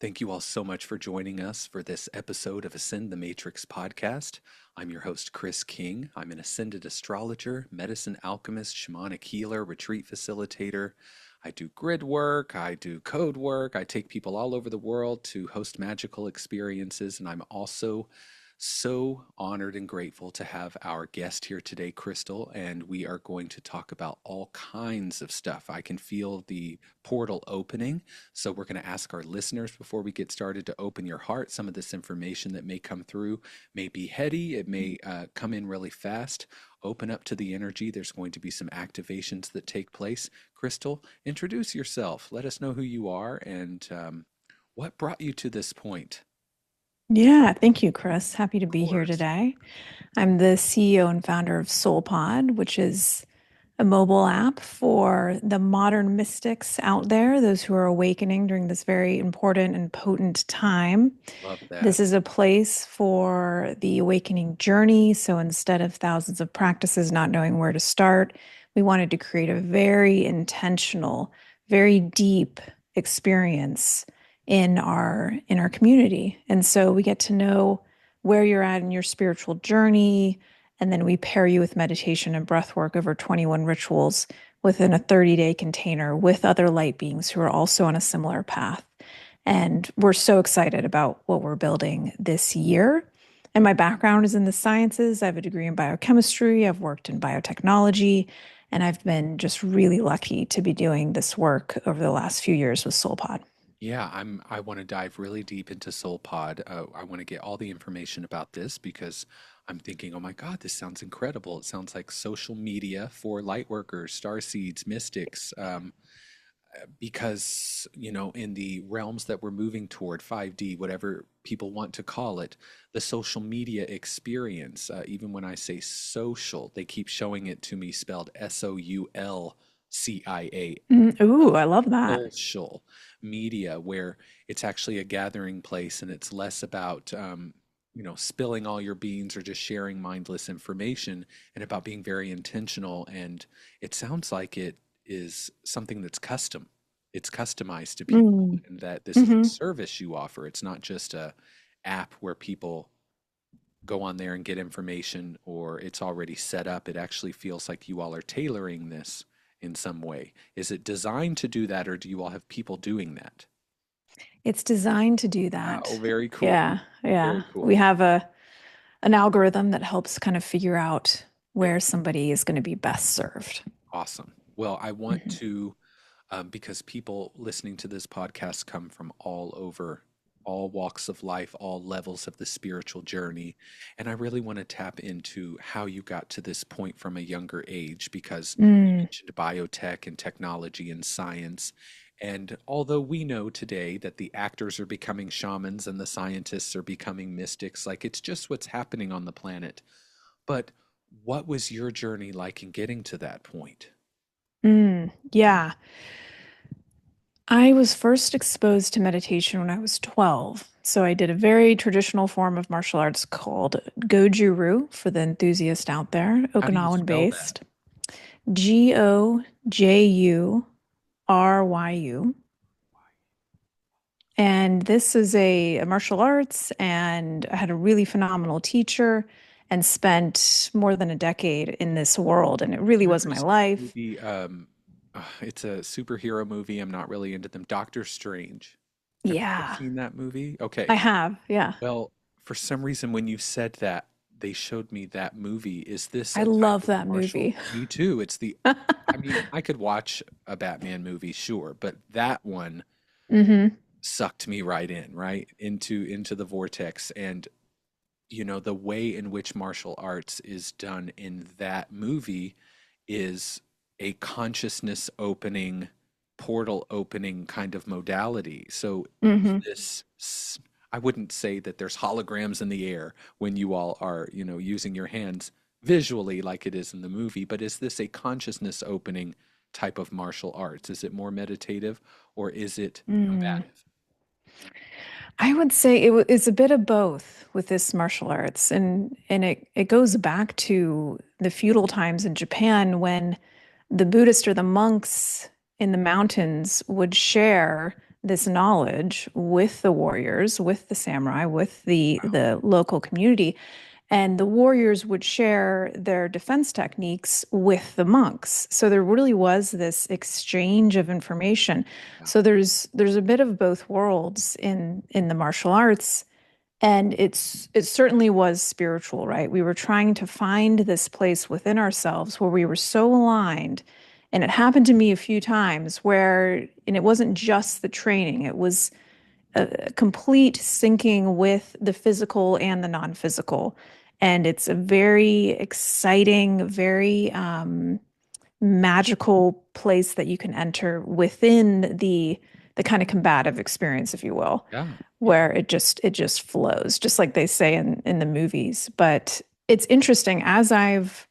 Thank you all so much for joining us for this episode of Ascend the Matrix podcast. I'm your host, Chrys Kyng. I'm an ascended astrologer, medicine alchemist, shamanic healer, retreat facilitator. I do grid work, I do code work, I take people all over the world to host magical experiences, and I'm also so honored and grateful to have our guest here today, Crystal, and we are going to talk about all kinds of stuff. I can feel the portal opening, so we're going to ask our listeners before we get started to open your heart. Some of this information that may come through may be heady, it may come in really fast. Open up to the energy. There's going to be some activations that take place. Crystal, introduce yourself. Let us know who you are and what brought you to this point. Yeah, thank you, Chris. Happy to Of be here course. today. I'm the CEO and founder of SoulPod, which is a mobile app for the modern mystics out there, those who are awakening during this very important and potent time. Love This that. is a place for the awakening journey. So instead of thousands of practices not knowing where to start, we wanted to create a very intentional, very deep experience in our community. And so we get to know where you're at in your spiritual journey, and then we pair you with meditation and breath work over 21 rituals within a 30-day container with other light beings who are also on a similar path. And we're so excited about what we're building this year. And my background is in the sciences. I have a degree in biochemistry. I've worked in biotechnology, and I've been just really lucky to be doing this work over the last few years with SoulPod. Yeah, I want to dive really deep into SoulPod. I want to get all the information about this because I'm thinking, oh my God, this sounds incredible. It sounds like social media for lightworkers, starseeds, mystics. Because, in the realms that we're moving toward, 5D, whatever people want to call it, the social media experience, even when I say social, they keep showing it to me spelled SOULCIA. Ooh, I love that. Social media, where it's actually a gathering place and it's less about spilling all your beans or just sharing mindless information, and about being very intentional. And it sounds like it is something that's it's customized to people, Mm. and that this is a Hmm. service you offer. It's not just a app where people go on there and get information, or it's already set up. It actually feels like you all are tailoring this in some way. Is it designed to do that, or do you all have people doing that? It's designed to do Wow, that. very cool. Yeah, yeah. Very We cool. have a an algorithm that helps kind of figure out where somebody is going to be best served. Awesome. Well, I want Mhm. to, because people listening to this podcast come from all over, all walks of life, all levels of the spiritual journey. And I really want to tap into how you got to this point from a younger age, because you Mm. mentioned biotech and technology and science. And although we know today that the actors are becoming shamans and the scientists are becoming mystics, like it's just what's happening on the planet. But what was your journey like in getting to that point? Yeah. I was first exposed to meditation when I was 12. So I did a very traditional form of martial arts called Goju-Ryu for the enthusiast out there, How do you Okinawan spell that? based. Goju-Ryu. And this is a martial arts, and I had a really phenomenal teacher and spent more than a decade in this world. And it Have really you was ever my seen the life. movie? It's a superhero movie. I'm not really into them. Doctor Strange. Have you ever Yeah, seen that movie? Okay. I have. Yeah. Well, for some reason, when you said that, they showed me that movie. Is this I a type love of that martial? movie. Me too. I mean, I could watch a Batman movie, sure, but that one Hmm. sucked me right in, right into the vortex. And the way in which martial arts is done in that movie is a consciousness opening, portal opening kind of modality. So is Hmm. I wouldn't say that there's holograms in the air when you all are, using your hands visually like it is in the movie, but is this a consciousness opening type of martial arts? Is it more meditative, or is it Mm. combative? I would say it's a bit of both with this martial arts, and it goes back to the feudal times in Japan when the Buddhist or the monks in the mountains would share this knowledge with the warriors, with the samurai, with the local community, and the warriors would share their defense techniques with the monks. So there really was this exchange of information. Yeah. So there's a bit of both worlds in the martial arts, and it certainly was spiritual, right? We were trying to find this place within ourselves where we were so aligned. And it happened to me a few times where, and it wasn't just the training, it was a complete syncing with the physical and the non-physical. And it's a very exciting, very magical place that you can enter within the kind of combative experience, if you will, Yeah. Yeah. where it just flows, just like they say in the movies. But it's interesting as I've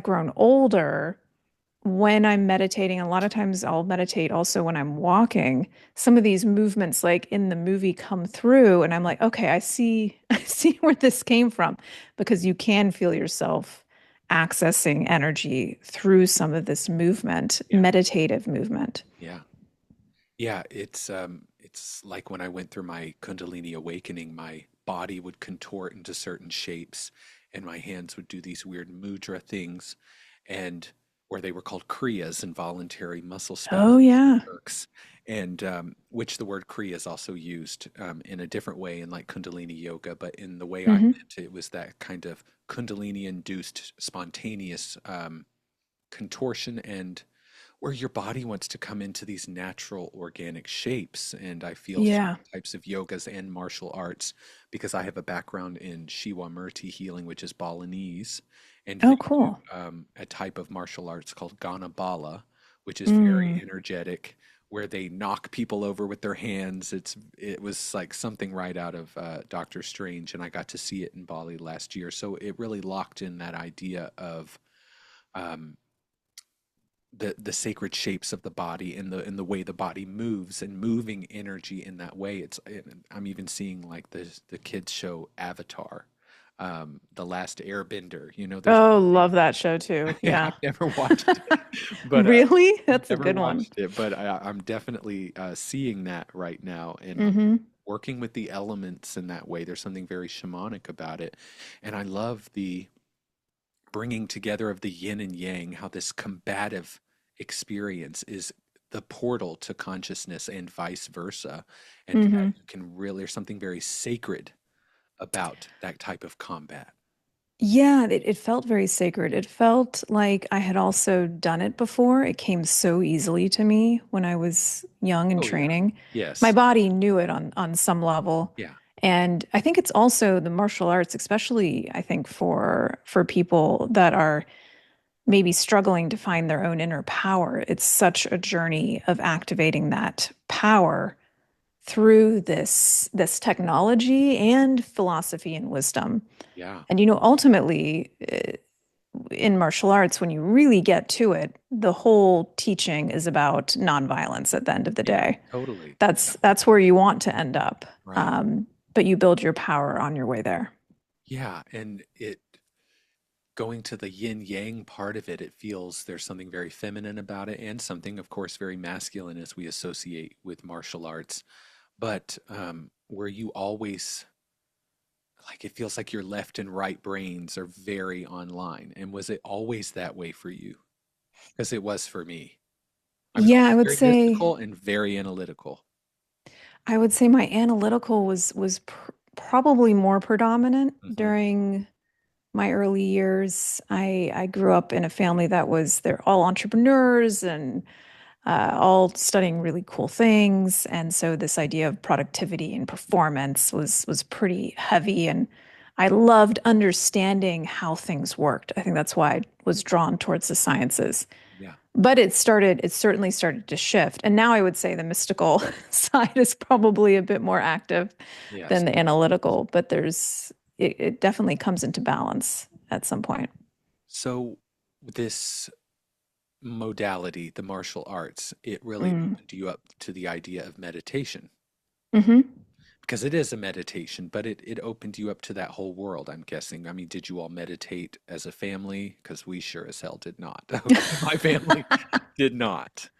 grown older, when I'm meditating, a lot of times I'll meditate also when I'm walking. Some of these movements, like in the movie, come through, and I'm like, okay, I see, I see where this came from, because you can feel yourself accessing energy through some of this movement, Yeah. meditative movement. Yeah. Yeah, it's like when I went through my Kundalini awakening, my body would contort into certain shapes and my hands would do these weird mudra things and where they were called kriyas, involuntary muscle Oh spasms or yeah. jerks, and which the word kriya is also used in a different way in like Kundalini yoga, but in the way I Hmm. meant it was that kind of Kundalini induced spontaneous contortion and where your body wants to come into these natural organic shapes. And I feel Yeah. certain types of yogas and martial arts because I have a background in Shiva Murti healing, which is Balinese, and Oh, they do cool. a type of martial arts called Ganabala, which is very Mm. energetic, where they knock people over with their hands. It was like something right out of Doctor Strange, and I got to see it in Bali last year. So it really locked in that idea of um, the sacred shapes of the body and the way the body moves and moving energy in that way. I'm even seeing like the kids show Avatar, The Last Airbender. You know, there's Oh, love that show too. yeah, Yeah. I've never watched it, but Really? That's a never good one. watched it, but I'm definitely seeing that right now and Hmm. working with the elements in that way. There's something very shamanic about it, and I love the bringing together of the yin and yang, how this combative experience is the portal to consciousness and vice versa. And that Hmm. you can really, there's something very sacred about that type of combat. Yeah, it felt very sacred. It felt like I had also done it before. It came so easily to me when I was young and Oh, yeah. training. My Yes. body knew it on some level. Yeah. And I think it's also the martial arts, especially I think for people that are maybe struggling to find their own inner power. It's such a journey of activating that power through this technology and philosophy and wisdom. Yeah. And ultimately, in martial arts, when you really get to it, the whole teaching is about nonviolence at the end of the Yeah. day. Totally. Yeah. That's where you want to end up. Right. But you build your power on your way there. Yeah. And it going to the yin yang part of it, it feels there's something very feminine about it and something, of course, very masculine as we associate with martial arts. But where you always like it feels like your left and right brains are very online. And was it always that way for you? Because it was for me. I was Yeah, always very mystical and very analytical. I would say my analytical was probably more predominant Hmm. during my early years. I grew up in a family that they're all entrepreneurs and all studying really cool things. And so this idea of productivity and performance was pretty heavy. And I loved understanding how things worked. I think that's why I was drawn towards the sciences. Yeah. But it certainly started to shift. And now I would say the mystical side is probably a bit more active Yes. than the analytical, but it definitely comes into balance at some point. So this modality, the martial arts, it really Mm. opened you up to the idea of meditation Hmm. because it is a meditation, but it opened you up to that whole world, I'm guessing. I mean, did you all meditate as a family? Because we sure as hell did not. My family did not.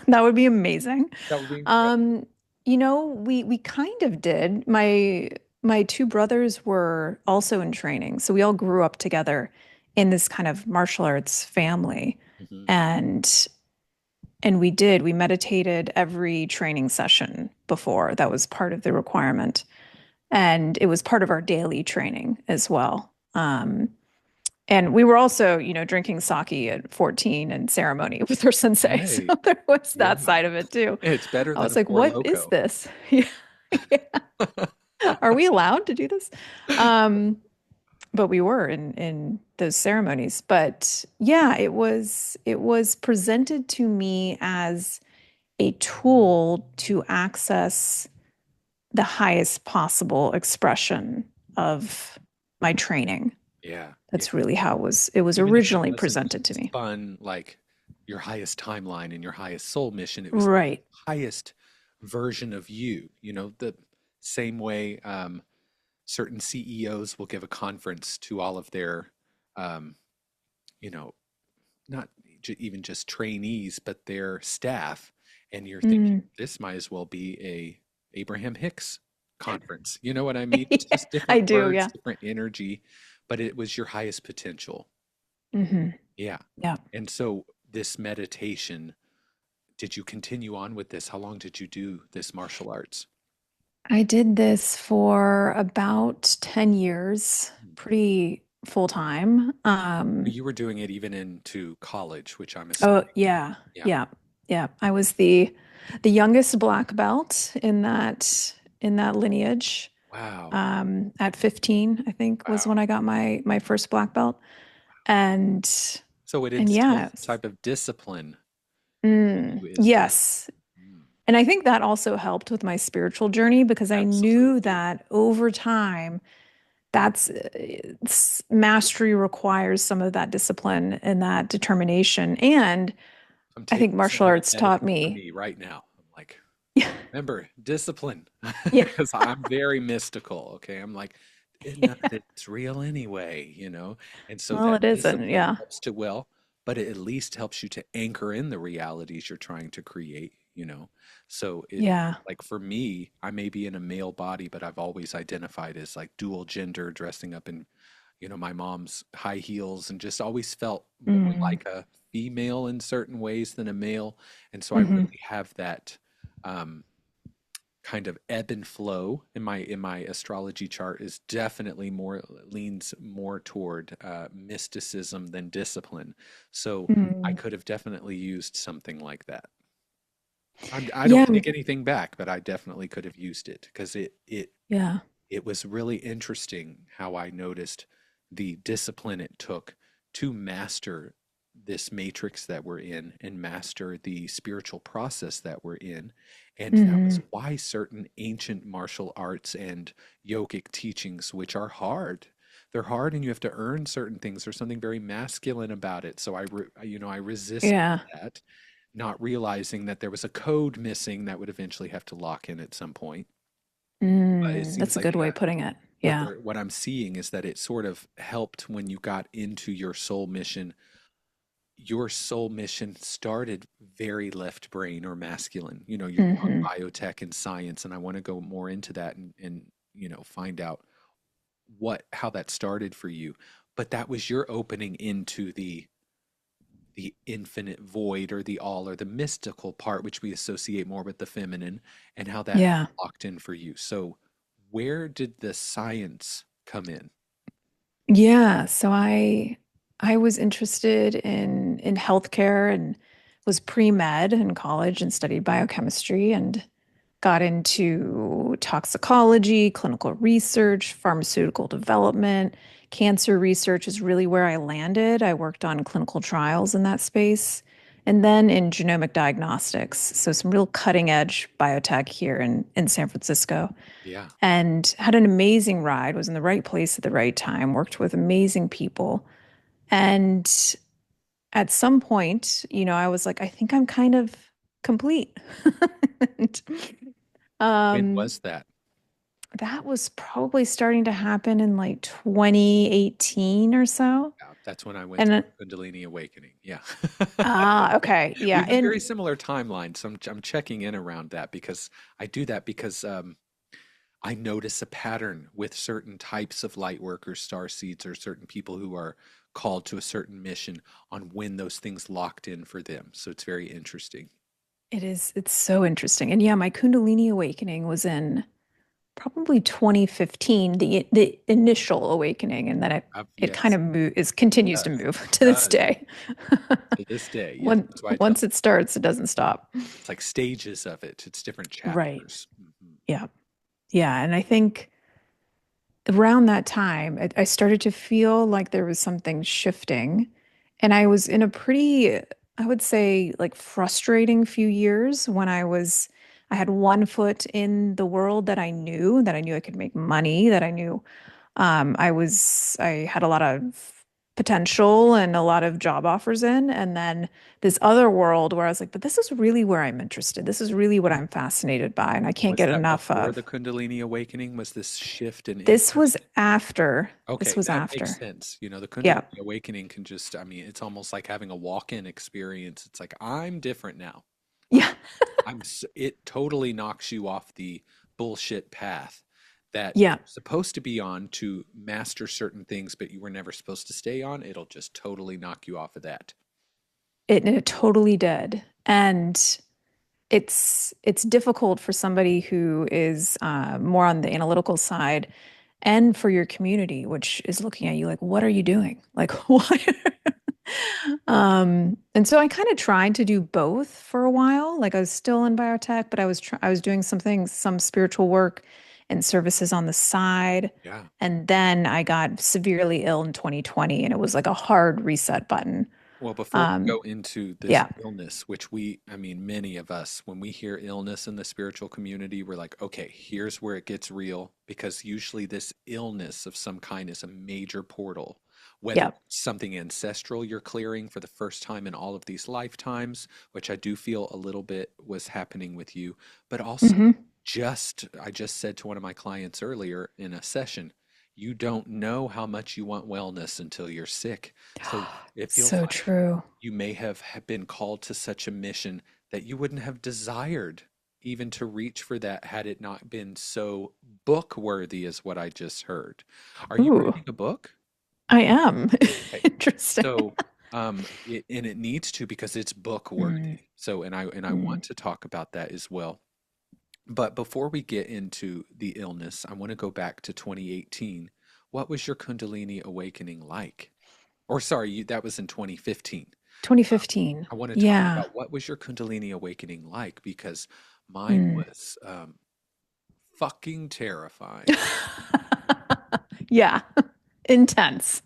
That would be amazing. That would be incredible. Um, we kind of did. My two brothers were also in training, so we all grew up together in this kind of martial arts family. Hmm. And we meditated every training session before. That was part of the requirement. And it was part of our daily training as well. And we were also, drinking sake at 14 and ceremony with our sensei. So Right. there was Yeah. that side of it too. It's better I than was a like, Four what is Loco. this? Yeah. Yeah. Are we allowed to do this? Um, but we were in those ceremonies. But yeah, it was presented to me as a tool to access the highest possible expression of my training. Yeah. Yeah. That's really how it was Even if it originally wasn't presented to me. spun like your highest timeline and your highest soul mission, it was the Right. highest version of you, the same way certain CEOs will give a conference to all of their, um, you know, not even just trainees, but their staff. And you're thinking, Mm. this might as well be a Abraham Hicks conference. You know what I mean? It's Yeah, just I different do, words, yeah. different energy, but it was your highest potential. Hmm. Yeah. Yeah. And so this meditation, did you continue on with this? How long did you do this martial arts? I did this for about 10 years, Hmm. pretty full time. You were doing it even into college, which I'm Oh assuming. yeah, Yeah. yeah, yeah. I was the youngest black belt in that lineage. Wow. At 15, I think was when Wow. I got my first black belt. And So it and instills yeah, a type of discipline in you is well. yes. Mm, And I think that also helped with my spiritual journey because I knew absolutely. that over time, that's mastery requires some of that discipline and that determination. And I'm I think taking some martial of that arts taught medicine for me. me right now. I'm like, Yeah, remember, discipline. yeah. Because I'm very mystical. Okay. I'm like, none of it's real anyway. And so Well, that it isn't. discipline Yeah. helps to, well, but it at least helps you to anchor in the realities you're trying to create. So Yeah. like for me, I may be in a male body, but I've always identified as like dual gender, dressing up in, my mom's high heels and just always felt more Mm. like a female in certain ways than a male. And so I Hmm. really have that um, kind of ebb and flow in my astrology chart is definitely more leans more toward mysticism than discipline. So I Mm. could have definitely used something like that. I don't Yeah. take anything back, but I definitely could have used it because Yeah. it was really interesting how I noticed the discipline it took to master this matrix that we're in and master the spiritual process that we're in. And that was Hmm. why certain ancient martial arts and yogic teachings, which are hard, they're hard and you have to earn certain things. There's something very masculine about it. So I resisted Yeah. that, not realizing that there was a code missing that would eventually have to lock in at some point. But it seems That's a like good way of putting it. Yeah. what I'm seeing is that it sort of helped when you got into your soul mission. Your soul mission started very left brain or masculine. You're on Hmm. biotech and science, and I want to go more into that and find out how that started for you. But that was your opening into the infinite void or the all or the mystical part, which we associate more with the feminine, and how that Yeah. locked in for you. So, where did the science come in? Yeah. So I was interested in healthcare and was pre-med in college and studied biochemistry and got into toxicology, clinical research, pharmaceutical development. Cancer research is really where I landed. I worked on clinical trials in that space. And then in genomic diagnostics. So some real cutting edge biotech here in San Francisco. Yeah. And had an amazing ride, was in the right place at the right time, worked with amazing people. And at some point, I was like, I think I'm kind of complete. And, When um, was that? that was probably starting to happen in like 2018 or so. That's when I went And through Kundalini awakening. Yeah. okay, We yeah, have very and similar timelines. So I'm checking in around that because I do that because I notice a pattern with certain types of light workers, star seeds, or certain people who are called to a certain mission on when those things locked in for them. So it's very interesting. it's so interesting. And yeah, my Kundalini awakening was in probably 2015, the initial awakening, and then it kind Yes, of it continues to does. move It to this does. day. To this day, yes. When That's why I tell once it starts, it doesn't stop. it's like stages of it. It's different Right. chapters. Yeah. Yeah. And I think around that time, I started to feel like there was something shifting. And I was in a pretty, I would say, like frustrating few years when I had one foot in the world that I knew I could make money, that I knew I had a lot of potential and a lot of job offers in. And then this other world where I was like, but this is really where I'm interested. This is really what I'm fascinated by, and I can't Was get that enough before the of. Kundalini awakening? Was this shift in This was interest? after. This Okay, was that makes after. sense. You know, the Kundalini Yeah. awakening can just, I mean, it's almost like having a walk-in experience. It's like, I'm different now. I, Yeah. it totally knocks you off the bullshit path that Yeah. you're supposed to be on to master certain things, but you were never supposed to stay on. It'll just totally knock you off of that. It totally did. And it's difficult for somebody who is more on the analytical side and for your community, which is looking at you like, what are you doing? Like, why? And so I kind of tried to do both for a while. Like I was still in biotech, but I was doing some spiritual work and services on the side. Yeah. And then I got severely ill in 2020, and it was like a hard reset button. Well, before we Um, go into this yeah. illness, which I mean, many of us, when we hear illness in the spiritual community, we're like, okay, here's where it gets real, because usually this illness of some kind is a major portal, whether Yeah. it's something ancestral you're clearing for the first time in all of these lifetimes, which I do feel a little bit was happening with you, but also Hmm. I just said to one of my clients earlier in a session, you don't know how much you want wellness until you're sick. So it feels So like true. you may have been called to such a mission that you wouldn't have desired even to reach for that had it not been so book worthy, is what I just heard. Are you Ooh, writing a book? I am. Okay. Interesting. So, and it needs to because it's book Mm, worthy. So, and I mm. want to talk about that as well. But before we get into the illness, I want to go back to 2018. What was your Kundalini awakening like? Or sorry, that was in 2015. Um, 2015. I want to talk Yeah. about what was your Kundalini awakening like because mine Mm. was fucking terrifying. Yeah. Intense.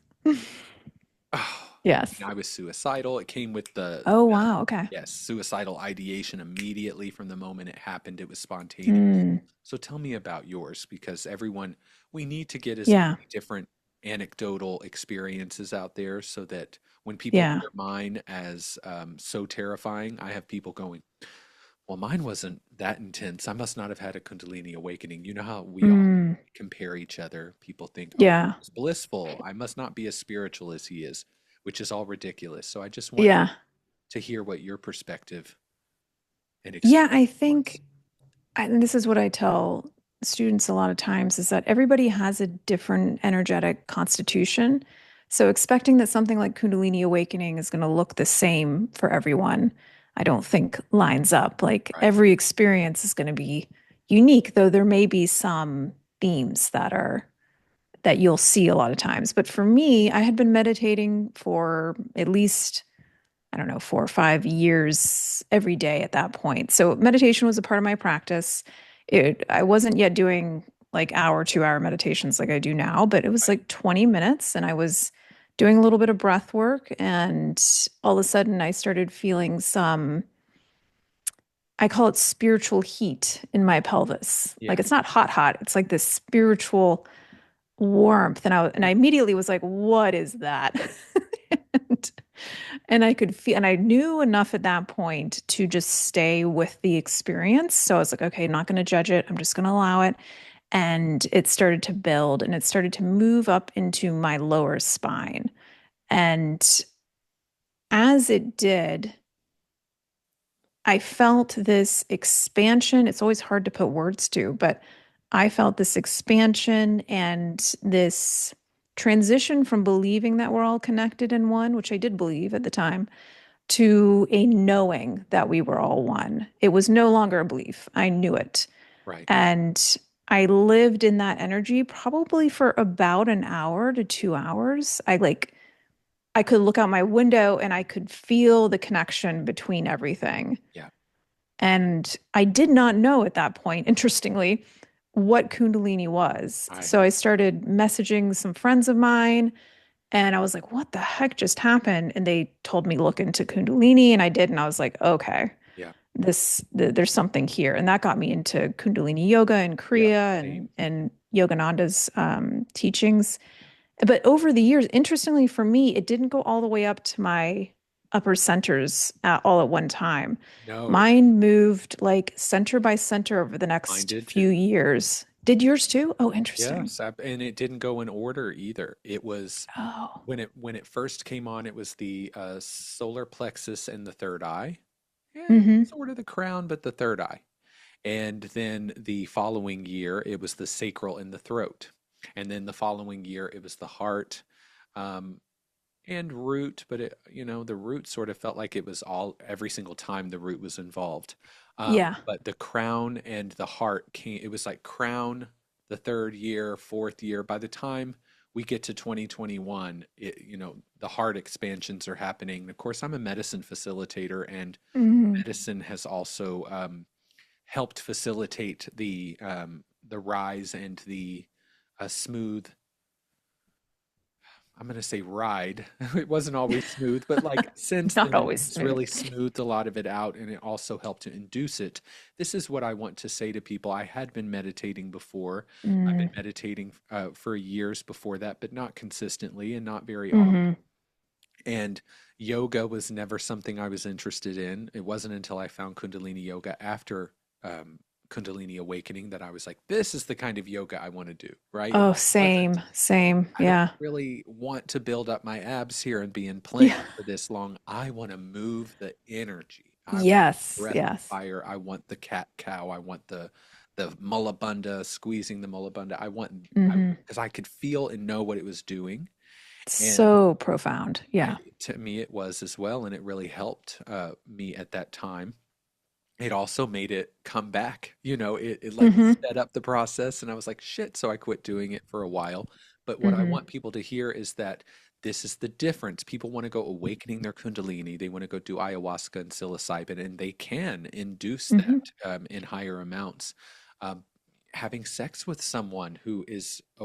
Oh, I Yes. mean, I was suicidal. It came with Oh, wow. Okay. yes, suicidal ideation immediately from the moment it happened. It was spontaneous. Mm. So tell me about yours because everyone, we need to get as Yeah. many different anecdotal experiences out there so that when people Yeah. hear mine as so terrifying, I have people going, well, mine wasn't that intense. I must not have had a Kundalini awakening. You know how we all Mm. compare each other. People think, oh, Yeah. it's blissful. I must not be as spiritual as he is, which is all ridiculous. So I just want Yeah. to hear what your perspective and Yeah. experience I was. think, and this is what I tell students a lot of times, is that everybody has a different energetic constitution. So expecting that something like Kundalini awakening is going to look the same for everyone, I don't think lines up. Like Right. every experience is going to be unique, though there may be some themes that you'll see a lot of times. But for me, I had been meditating for at least, I don't know, 4 or 5 years every day at that point. So meditation was a part of my practice. I wasn't yet doing like hour, 2 hour meditations like I do now, but it was Right. like 20 minutes and I was doing a little bit of breath work. And all of a sudden I started feeling I call it spiritual heat in my pelvis. Like Yeah. it's not hot, hot. It's like this spiritual warmth. And I immediately was like, what is that? and, and I could feel, and I knew enough at that point to just stay with the experience. So I was like, okay, I'm not going to judge it. I'm just going to allow it. And it started to build and it started to move up into my lower spine. And as it did, I felt this expansion. It's always hard to put words to, but I felt this expansion and this transition from believing that we're all connected in one, which I did believe at the time, to a knowing that we were all one. It was no longer a belief. I knew it. Right. And I lived in that energy probably for about an hour to 2 hours. I could look out my window and I could feel the connection between everything. Yeah. And I did not know at that point, interestingly, what Kundalini was. I So have. I started messaging some friends of mine and I was like, what the heck just happened? And they told me look into Kundalini and I did. And I was like, okay, Yeah. there's something here. And that got me into Kundalini yoga and Yeah. Kriya Same. and Yogananda's teachings. But over the years, interestingly for me, it didn't go all the way up to my upper centers all at one time. No, Mine moved like center by center over the mine next did too. few years. Did yours too? Oh, interesting. Yes, and it didn't go in order either. It was Oh. when it first came on, it was the solar plexus and the third eye. Yeah, Mm-hmm. sort of the crown, but the third eye. And then the following year, it was the sacral and the throat. And then the following year, it was the heart um, and root. But the root sort of felt like it was all every single time the root was involved. Yeah. But the crown and the heart came. It was like crown the third year, fourth year. By the time we get to 2021, the heart expansions are happening. Of course, I'm a medicine facilitator, and Mm. medicine has also helped facilitate the rise and the smooth. I'm going to say ride. It wasn't always smooth, but like since Not then, always it's smooth. really smoothed a lot of it out, and it also helped to induce it. This is what I want to say to people. I had been meditating before. I've been Mm. meditating for years before that, but not consistently and not very often. Mm-hmm. And yoga was never something I was interested in. It wasn't until I found Kundalini yoga after um, Kundalini awakening that I was like, this is the kind of yoga I want to do, right? Oh, Wasn't same, same. I don't Yeah. really want to build up my abs here and be in plank Yeah. for this long. I want to move the energy. I want Yes, breath of yes. fire. I want the cat cow. I want the mullabunda, squeezing the mullabunda. I Mm-hmm. because I could feel and know what it was doing. And So profound. Yeah. to me, it was as well, and it really helped me at that time. It also made it come back. It like Mm-hmm. sped up the process, and I was like, shit. So I quit doing it for a while. But what I Mm-hmm. want people to hear is that this is the difference. People want to go awakening their Kundalini. They want to go do ayahuasca and psilocybin, and they can induce Mm-hmm. that in higher amounts. Um, Having sex with someone who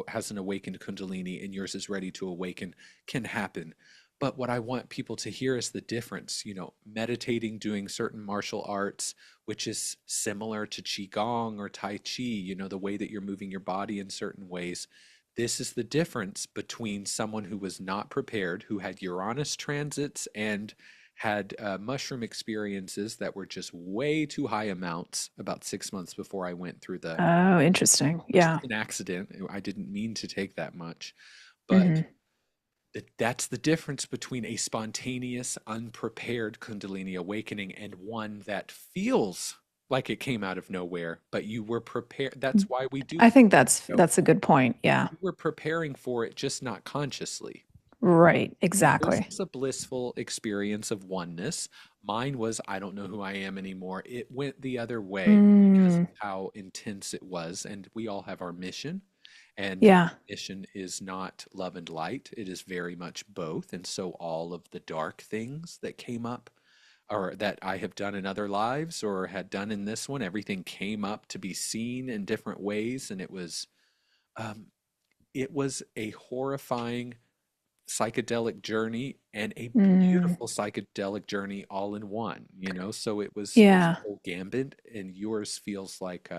has an awakened Kundalini and yours is ready to awaken can happen. But what I want people to hear is the difference, meditating, doing certain martial arts, which is similar to Qigong or Tai Chi, the way that you're moving your body in certain ways. This is the difference between someone who was not prepared, who had Uranus transits and had mushroom experiences that were just way too high amounts about 6 months before I went through Oh, interesting. which is Yeah. an accident. I didn't mean to take that much. But Mm-hmm. that's the difference between a spontaneous, unprepared Kundalini awakening and one that feels like it came out of nowhere, but you were prepared. That's why we do I things. think that's a good point. Yeah. You were preparing for it, just not consciously. Right. Yours Exactly. was a blissful experience of oneness. Mine was, I don't know who I am anymore. It went the other way because of Mm. how intense it was. And we all have our mission. And Yeah. mission is not love and light, it is very much both. And so all of the dark things that came up or that I have done in other lives or had done in this one, everything came up to be seen in different ways. And um, it was a horrifying psychedelic journey and a Mm. beautiful psychedelic journey all in one, so it was a Yeah. whole gambit, and yours feels like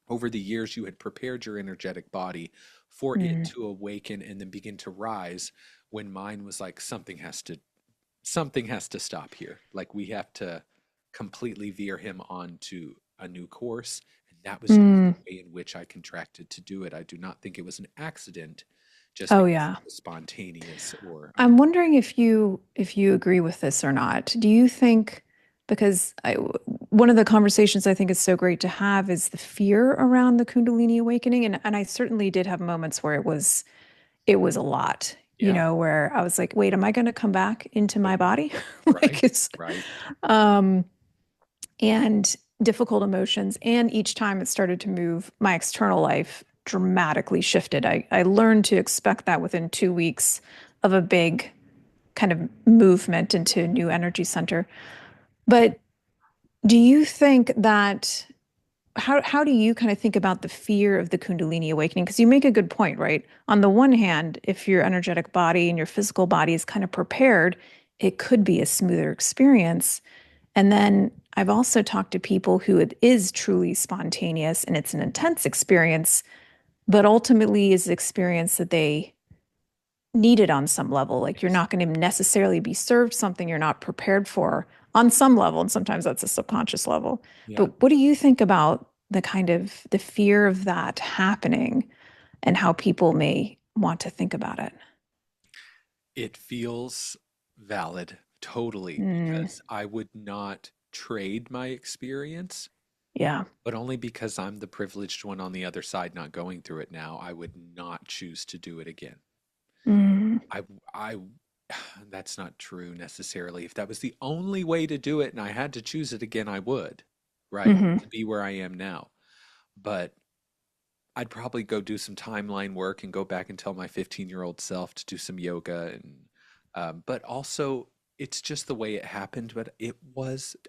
over the years you had prepared your energetic body for it Mm. to awaken and then begin to rise, when mine was like something has to stop here, like we have to completely veer him onto a new course, and that was just Mm. the way in which I contracted to do it. I do not think it was an accident just Oh because yeah. it was spontaneous or I'm wondering if you agree with this or not. Do you think because one of the conversations I think is so great to have is the fear around the Kundalini awakening, and I certainly did have moments where it was a lot, yeah, where I was like, wait, am I going to come back into my totally. body? Right, Like it's right. um and difficult emotions. And each time it started to move, my external life dramatically shifted. I learned to expect that within 2 weeks of a big kind of movement into a new energy center. But do you think that how do you kind of think about the fear of the Kundalini awakening? Because you make a good point, right? On the one hand, if your energetic body and your physical body is kind of prepared, it could be a smoother experience. And then I've also talked to people who it is truly spontaneous and it's an intense experience, but ultimately is an experience that they needed on some level. Like you're Yes. not going to necessarily be served something you're not prepared for on some level. And sometimes that's a subconscious level. Yeah. But what do you think about the kind of the fear of that happening and how people may want to think about it? It feels valid totally Mm, because I would not trade my experience, yeah. but only because I'm the privileged one on the other side not going through it now. I would not choose to do it again. Mm, I that's not true necessarily. If that was the only way to do it and I had to choose it again, I would, right? hmm To be where I am now. But I'd probably go do some timeline work and go back and tell my 15-year-old self to do some yoga and but also it's just the way it happened, but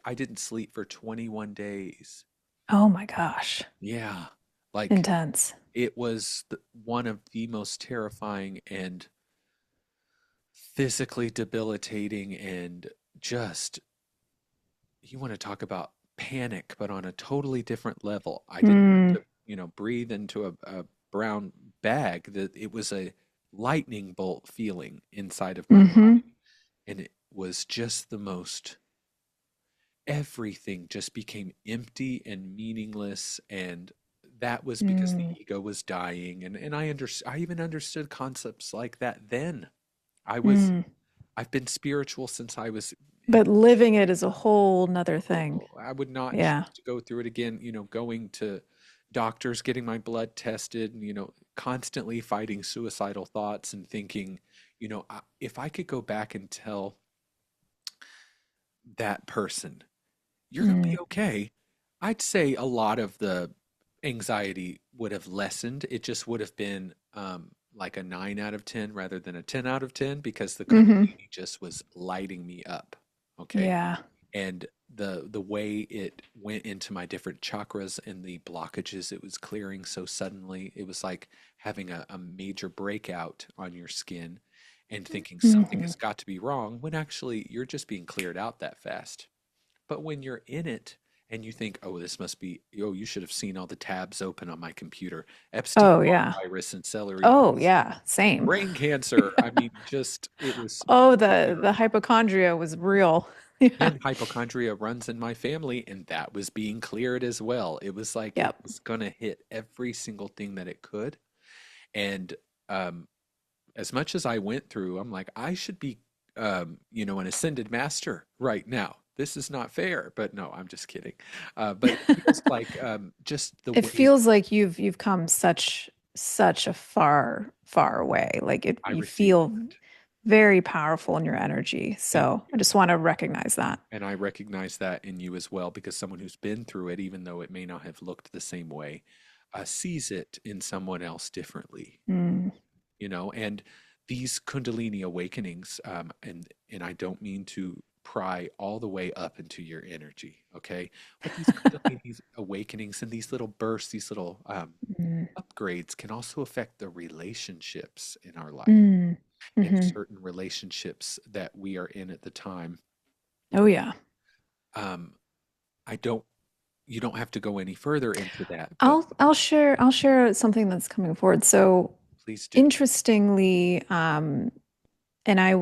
I didn't sleep for 21 days. Oh my gosh. Yeah. Like Intense. it was one of the most terrifying and physically debilitating and just you want to talk about panic, but on a totally different level. I didn't Mm, have to, breathe into a brown bag. That it was a lightning bolt feeling inside of my hmm body, and it was just the most. Everything just became empty and meaningless, and that was because the mm, ego was dying, and I even understood concepts like that then. I was mm. I've been spiritual since I was in. But living it is a whole nother thing. Oh, I would not Yeah. choose to go through it again, going to doctors, getting my blood tested, and, constantly fighting suicidal thoughts and thinking, if I could go back and tell that person, you're going to Mm, be okay, I'd say a lot of the anxiety would have lessened. It just would have been like a 9 out of 10 rather than a 10 out of 10 because the hmm Kundalini just was lighting me up. Okay. Yeah. And the way it went into my different chakras and the blockages it was clearing so suddenly, it was like having a major breakout on your skin and thinking something hmm has got to be wrong when actually you're just being cleared out that fast. But when you're in it and you think, oh, this must be, oh, you should have seen all the tabs open on my computer. Oh Epstein-Barr yeah. virus and celery Oh cancer, yeah. Same. brain cancer. I mean, just it was Oh, the terrifying. hypochondria was real. Yeah. And hypochondria runs in my family, and that was being cleared as well. It was like it Yep. was gonna hit every single thing that it could. And um, as much as I went through, I'm like, I should be, an ascended master right now. This is not fair, but no, I'm just kidding. But it feels like just the It way feels like you've come such a far way. Like I you received feel that. very powerful in your energy. Thank So I you. just want to recognize that. And I recognize that in you as well, because someone who's been through it, even though it may not have looked the same way, sees it in someone else differently. Mm, And these Kundalini awakenings, and I don't mean to pry all the way up into your energy, okay? But these Kundalini awakenings and these little bursts, these little mm, upgrades can also affect the relationships in our life mm, and hmm certain relationships that we are in at the time. Oh yeah. Um, I don't, you don't have to go any further into that, but I'll share something that's coming forward. So please do. interestingly, and I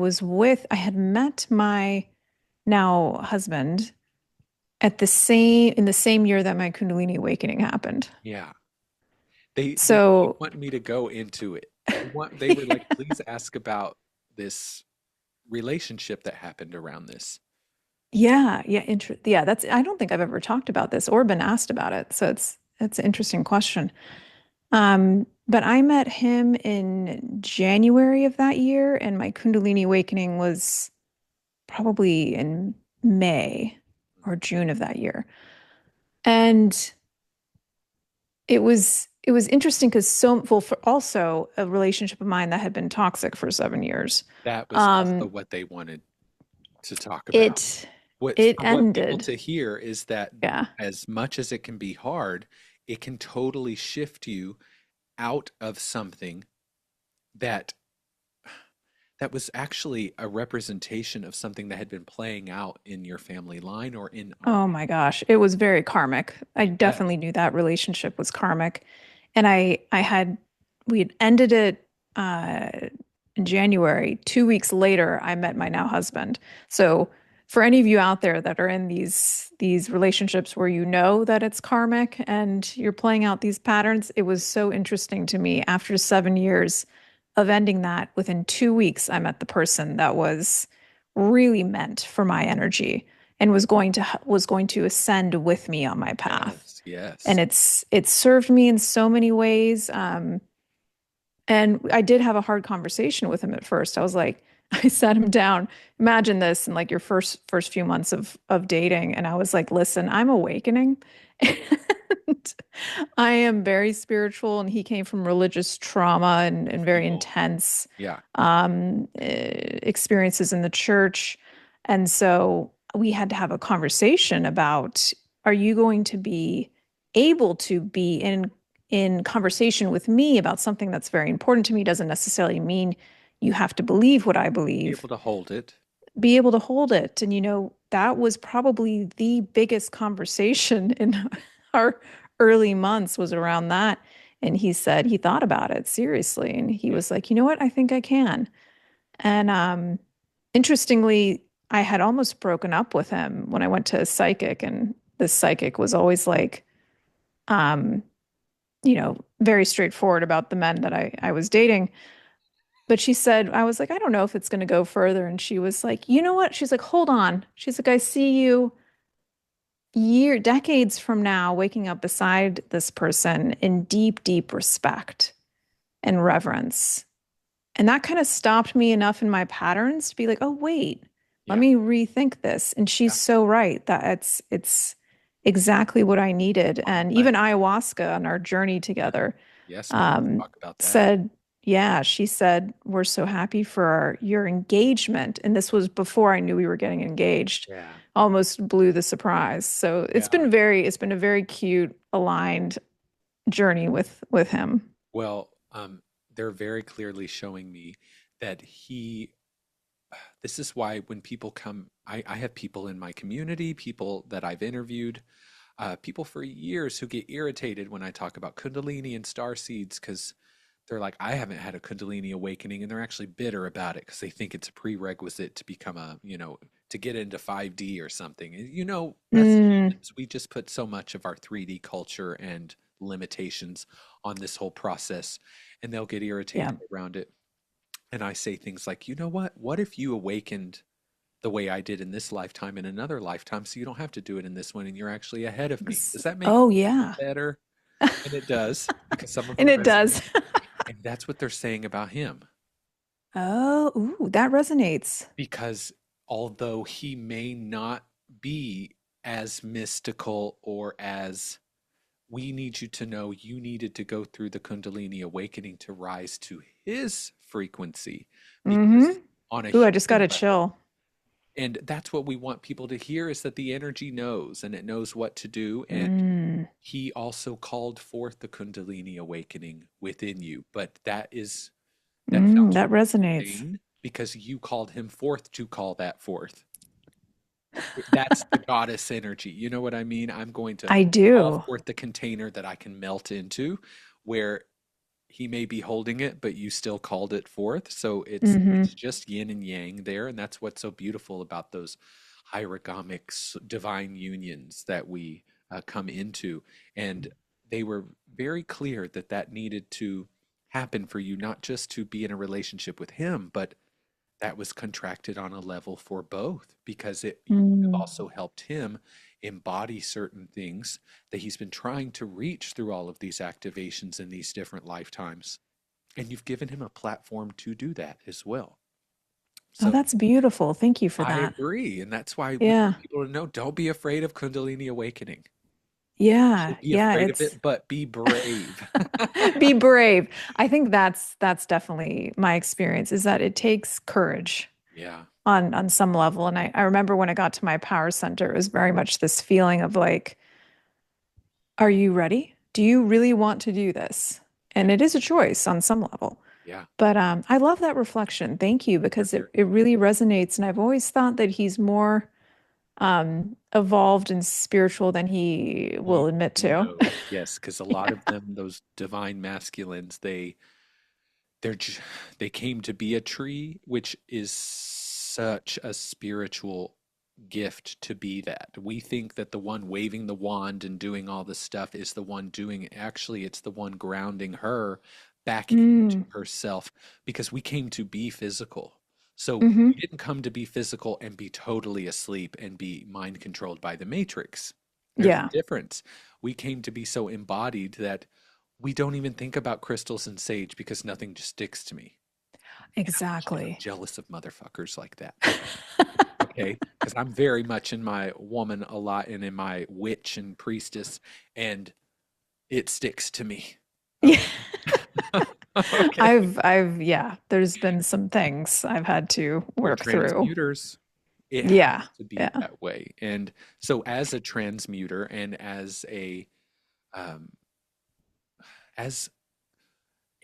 had met my now husband at in the same year that my Kundalini awakening happened. Yeah. They keep So wanting me to go into it. They were like, please ask about this relationship that happened around this. Yeah, yeah, yeah, that's I don't think I've ever talked about this or been asked about it. So it's an interesting question. But I met him in January of that year, and my Kundalini awakening was probably in May or June of that year. And it was interesting because so well for also a relationship of mine that had been toxic for 7 years. That was also Um, what they wanted to talk about. it What it for what people ended. to hear is that Yeah. as much as it can be hard, it can totally shift you out of something that that was actually a representation of something that had been playing out in your family line or in our Oh my gosh, it was very karmic. I yeah. definitely knew that relationship was karmic. And I had we had ended it uh in January. 2 weeks later, I met my now husband. So for any of you out there that are in these relationships where you know that it's karmic and you're playing out these patterns, it was so interesting to me. After 7 years of ending that, within 2 weeks, I met the person that was really meant for my energy and was going to ascend with me on my path. Yes, yes. And it's served me in so many ways. And I did have a hard conversation with him at first. I was like, I sat him down. Imagine this in like your first few months of dating, and I was like, listen, I'm awakening. And I am very spiritual, and he came from religious trauma and very Feel. intense Yeah. experiences in the church. And so we had to have a conversation about, are you going to be able to be in conversation with me about something that's very important to me? Doesn't necessarily mean you have to believe what I Be believe. able to hold it. Be able to hold it. And that was probably the biggest conversation in our early months was around that. And he said he thought about it seriously. And he Yeah. was like, you know what? I think I can. And interestingly, I had almost broken up with him when I went to a psychic, and this psychic was always like, um, very straightforward about the men that I was dating. But she said, I was like, I don't know if it's going to go further. And she was like, you know what? She's like, hold on. She's like, I see you decades from now waking up beside this person in deep, deep respect and reverence. And that kind of stopped me enough in my patterns to be like, oh, wait, let Yeah. me rethink this. And she's Yeah. so right that it's exactly what I needed. I'm And glad. even ayahuasca on our journey Yeah. together Yes, ma'am. Let's um, talk about that. said, yeah, she said, we're so happy for your engagement. And this was before I knew we were getting engaged. Yeah. Almost blew the surprise. So Yeah. it's been a very cute, aligned journey with him. Well, they're very clearly showing me that this is why when people come, I have people in my community, people that I've interviewed, people for years who get irritated when I talk about Kundalini and star seeds because they're like, I haven't had a Kundalini awakening, and they're actually bitter about it because they think it's a prerequisite to become to get into 5D or something. As Mm, humans, we just put so much of our 3D culture and limitations on this whole process, and they'll get yeah. irritated around it. And I say things like, you know what? What if you awakened the way I did in this lifetime in another lifetime so you don't have to do it in this one and you're actually ahead of me? Does that make Oh, you feel yeah. better? And it does because some of And them it does. resonate. And that's what they're saying about him. Oh, ooh, that resonates. Because although he may not be as mystical or as we need you to know you needed to go through the Kundalini awakening to rise to his frequency because Mm-hmm. on a Ooh, I just got human a level, chill. and that's what we want people to hear is that the energy knows and it knows what to do. And Mm, he also called forth the Kundalini awakening within you. But that sounds that really resonates. vain because you called him forth to call that forth. That's the goddess energy. You know what I mean? I'm going to I call do. forth the container that I can melt into where he may be holding it, but you still called it forth. So Mm-hmm. it's just yin and yang there, and that's what's so beautiful about those hierogamic divine unions that we come into. And they were very clear that that needed to happen for you, not just to be in a relationship with him, but that was contracted on a level for both because it you have Mm. also helped him embody certain things that he's been trying to reach through all of these activations in these different lifetimes. And you've given him a platform to do that as well. Oh, So that's beautiful. Thank you for I that. agree. And that's why we Yeah. want people to know, don't be afraid of Kundalini awakening. Yeah. Be Yeah. afraid of It's it, but be brave. be brave. I think that's definitely my experience is that it takes courage Yeah. on some level. And I remember when I got to my power center, it was very much this feeling of like, are you ready? Do you really want to do this? Yeah. And it is a choice on some level. Yeah. But I love that reflection. Thank you, You're because very it really resonates. And I've always thought that he's more evolved and spiritual than he you will admit to. know. Yes, because a lot Yeah. of them, those divine masculines, they're they came to be a tree, which is such a spiritual gift to be that. We think that the one waving the wand and doing all this stuff is the one doing it. Actually, it's the one grounding her back into Mm. herself because we came to be physical. So Hmm. we didn't come to be physical and be totally asleep and be mind controlled by the matrix. There's a Yeah, difference. We came to be so embodied that we don't even think about crystals and sage because nothing just sticks to me. And I'm exactly. jealous of motherfuckers like that. Okay, because I'm very much in my woman a lot and in my witch and priestess, and it sticks to me. Yeah. Okay. Okay. Yeah, there's been some things I've had to We're work through. transmuters. It Yeah, has to be yeah. that way. And so as a transmuter and um as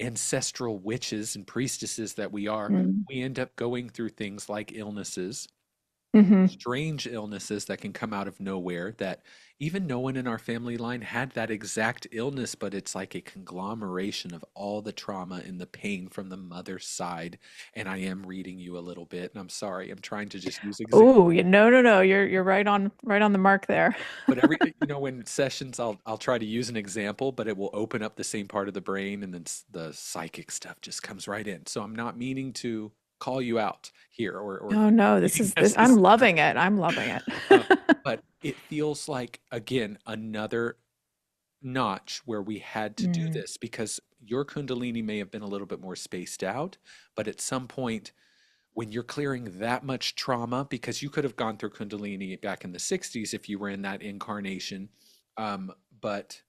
ancestral witches and priestesses that we are, Mm. we end up going through things like illnesses, Hmm. strange illnesses that can come out of nowhere that even no one in our family line had that exact illness, but it's like a conglomeration of all the trauma and the pain from the mother's side. And I am reading you a little bit, and I'm sorry, I'm trying to just use examples. Oh, no, no, no. You're right on the mark there. But in sessions, I'll try to use an example, but it will open up the same part of the brain, and then the psychic stuff just comes right in. So I'm not meaning to call you out here or No, no, anything this I'm loving it. I'm loving it. Uh, but it feels like, again, another notch where we had to do Mm. this because your Kundalini may have been a little bit more spaced out, but at some point, when you're clearing that much trauma, because you could have gone through Kundalini back in the 60s if you were in that incarnation, but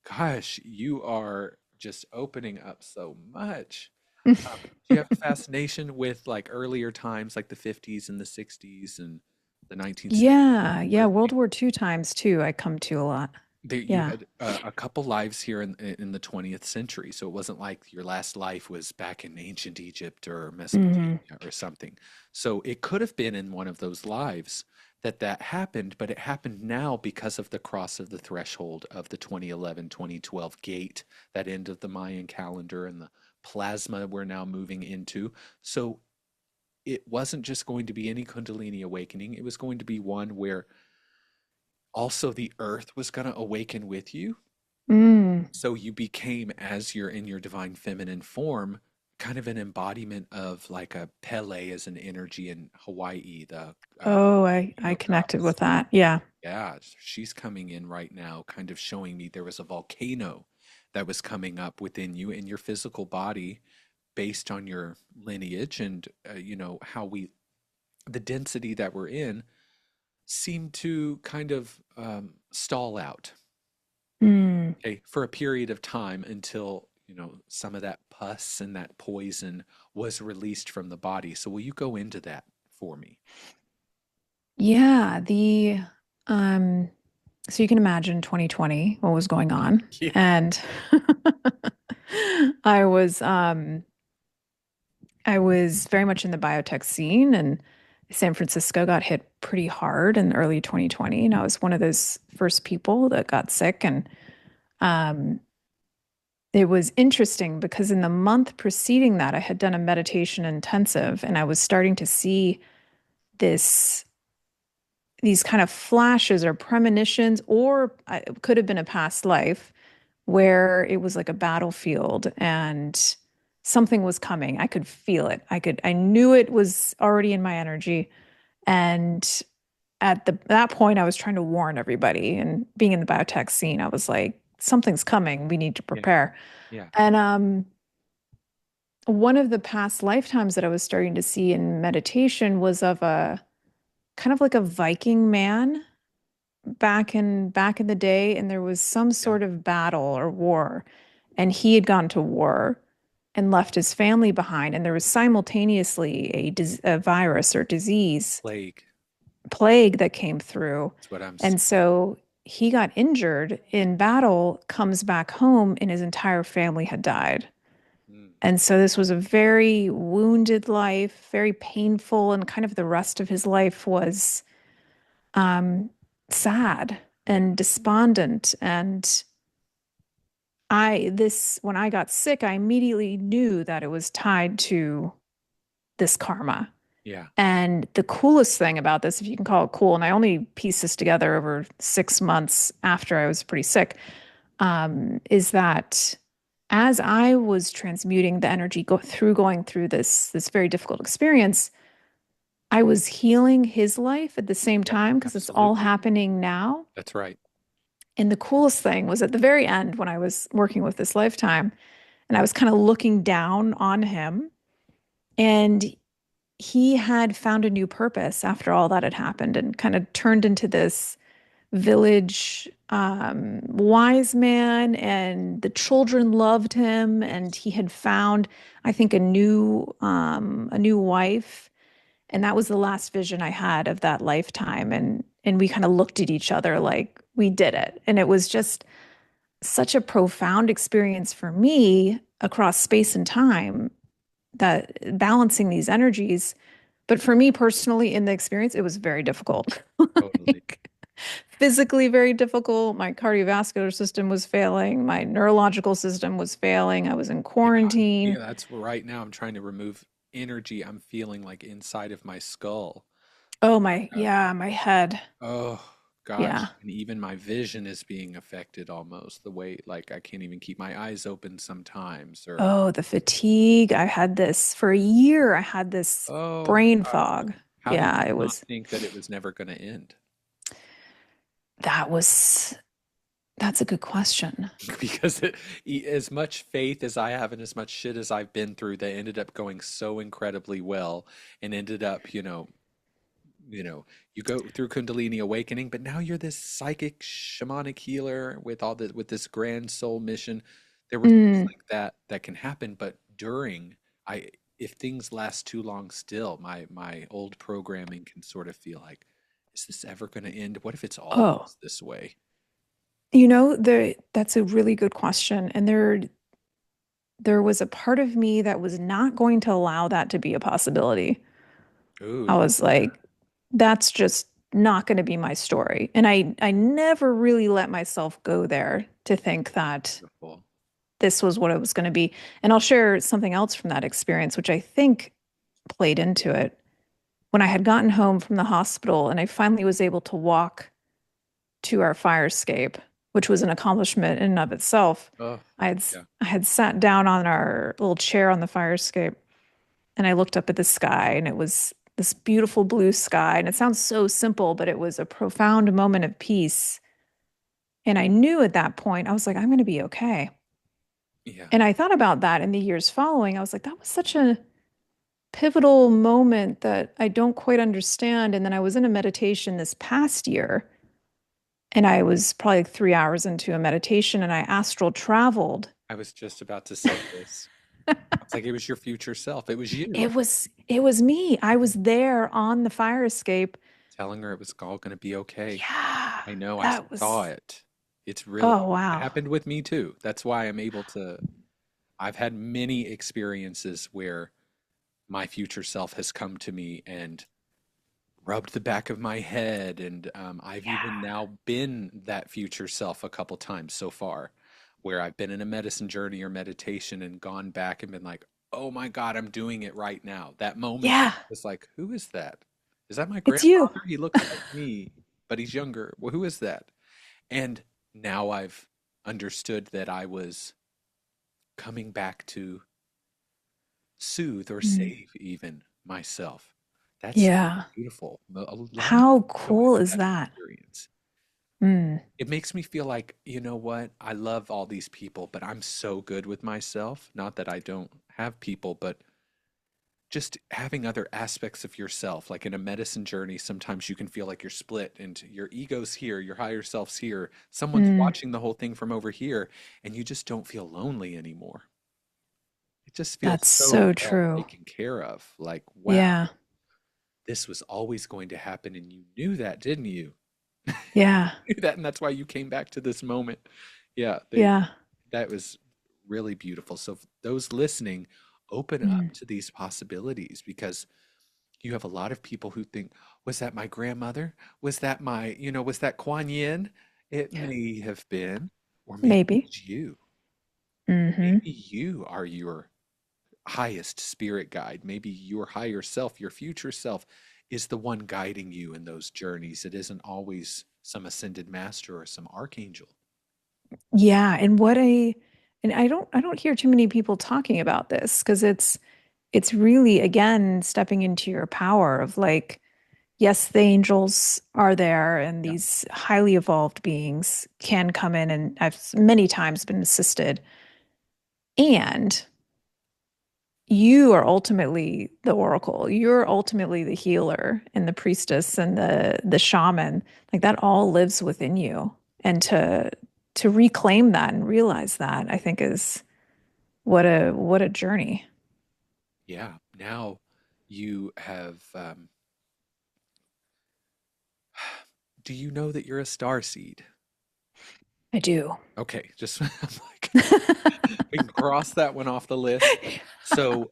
gosh, you are just opening up so much. Do you have a fascination with like earlier times, like the 50s and the 60s and the 19th century? Yeah, yeah. World War II times too, I come to a lot. You Yeah. had a couple lives here in the 20th century, so it wasn't like your last life was back in ancient Egypt or Hmm. Mesopotamia or something. So it could have been in one of those lives that that happened, but it happened now because of the cross of the threshold of the 2011, 2012 gate, that end of the Mayan calendar and the plasma we're now moving into. So it wasn't just going to be any Kundalini awakening, it was going to be one where also the earth was going to awaken with you. Mm. So you became, as you're in your divine feminine form, kind of an embodiment of like a Pele as an energy in Hawaii, the Oh, I volcano connected with goddess. that. Yeah. Yeah, she's coming in right now, kind of showing me there was a volcano that was coming up within you in your physical body based on your lineage and, how the density that we're in seemed to kind of stall out, Mm. okay, for a period of time until, some of that pus and that poison was released from the body. So will you go into that for me? Yeah, the um so you can imagine 2020 what was going on. Yeah. And I was I was very much in the biotech scene, and San Francisco got hit pretty hard in early 2020, and I was one of those first people that got sick. And um it was interesting because in the month preceding that I had done a meditation intensive, and I was starting to see this these kind of flashes or premonitions, or it could have been a past life where it was like a battlefield and something was coming. I could feel it. I knew it was already in my energy. And at that point, I was trying to warn everybody. And being in the biotech scene, I was like, something's coming. We need to Yeah. prepare. Yeah. And one of the past lifetimes that I was starting to see in meditation was of a kind of like a Viking man back in the day, and there was some Yeah. sort of battle or war, and he had gone to war and left his family behind, and there was simultaneously a virus or disease Plague. plague that came through. That's what I'm And seeing. so he got injured in battle, comes back home, and his entire family had died. Mm. And so this was a very wounded life, very painful, and kind of the rest of his life was um, sad Yeah. and despondent. And when I got sick, I immediately knew that it was tied to this karma. Yeah. And the coolest thing about this, if you can call it cool, and I only pieced this together over 6 months after I was pretty sick, is that as I was transmuting the energy going through this very difficult experience, I was healing his life at the same Yeah. time because it's all Absolutely. happening now. That's right. And the coolest thing was at the very end when I was working with this lifetime and I was kind of looking down on him, and he had found a new purpose after all that had happened and kind of turned into this village wise man, and the children loved him, and he had found, I think, a new wife. And that was the last vision I had of that lifetime. And we kind of looked at each other like we did it. And it was just such a profound experience for me across space and time, that balancing these energies. But for me personally, in the experience, it was very difficult. Totally. Like, physically very difficult. My cardiovascular system was failing. My neurological system was failing. I was in Yeah. quarantine. Yeah. That's right now. I'm trying to remove energy I'm feeling like inside of my skull. Oh, Uh, my head. oh gosh. Yeah. And even my vision is being affected almost the way like I can't even keep my eyes open sometimes or Oh, the fatigue. I had this for a year. I had this oh brain gosh. fog. How did Yeah, you it not was, think that it was never going to end? that was, that's a good question. Because as much faith as I have and as much shit as I've been through, they ended up going so incredibly well and ended up, you go through Kundalini awakening, but now you're this psychic shamanic healer with all the with this grand soul mission. There were things Mm. like that that can happen, but during I if things last too long still, my old programming can sort of feel like, is this ever going to end? What if it's Oh, always this way? that's a really good question. And there was a part of me that was not going to allow that to be a possibility. I Ooh, was like, that's just not going to be my story. And I never really let myself go there to think that beautiful. this was what it was going to be. And I'll share something else from that experience, which I think played into it. When I had gotten home from the hospital and I finally was able to walk to our fire escape, which was an accomplishment in and of itself, Oh, yeah. I had sat down on our little chair on the fire escape, and I looked up at the sky, and it was this beautiful blue sky. And it sounds so simple, but it was a profound moment of peace. And I knew at that point, I was like, I'm going to be okay. Yeah. And I thought about that in the years following. I was like, that was such a pivotal moment that I don't quite understand. And then I was in a meditation this past year, and I was probably like 3 hours into a meditation, and I astral traveled. I was just about to say this. It's like it was your future self. It was you It was me. I was there on the fire escape. telling her it was all going to be okay. Yeah, I know, I that saw was, it. It's really, oh, it wow. happened with me too. That's why I'm able to, I've had many experiences where my future self has come to me and rubbed the back of my head. And I've even Yeah. now been that future self a couple times so far, where I've been in a medicine journey or meditation and gone back and been like, oh my God, I'm doing it right now. That moment Yeah, was like, who is that? Is that my it's you. grandfather? He looks like me, but he's younger. Well, who is that? And now I've understood that I was coming back to soothe or Mm. save even myself. That's Yeah. beautiful. A lot of How people don't cool have is that that? experience. Mm. It makes me feel like, you know what? I love all these people, but I'm so good with myself. Not that I don't have people, but just having other aspects of yourself. Like in a medicine journey, sometimes you can feel like you're split and your ego's here, your higher self's here, someone's Mm. watching the whole thing from over here, and you just don't feel lonely anymore. It just feels That's so so well true. taken care of. Like, wow, Yeah. this was always going to happen, and you knew that, didn't you? Yeah. Knew that, and that's why you came back to this moment. Yeah, Yeah. that was really beautiful. So, those listening, open up Mm. to these possibilities because you have a lot of people who think, was that my grandmother? Was that was that Kuan Yin? It may have been, or maybe Maybe. it's you. Hmm. Maybe you are your highest spirit guide. Maybe your higher self, your future self, is the one guiding you in those journeys. It isn't always some ascended master or some archangel. Yeah. And I don't hear too many people talking about this because it's really, again, stepping into your power of like, yes, the angels are there and Yeah. these highly evolved beings can come in, and I've many times been assisted. And you are ultimately the oracle. You're ultimately the healer and the priestess and the shaman. Like that all lives within you. And to reclaim that and realize that, I think is what a journey. Yeah. Now you have, do you know that you're a star seed? I do. Okay. Just, I'm like, we can cross that one off the list. So,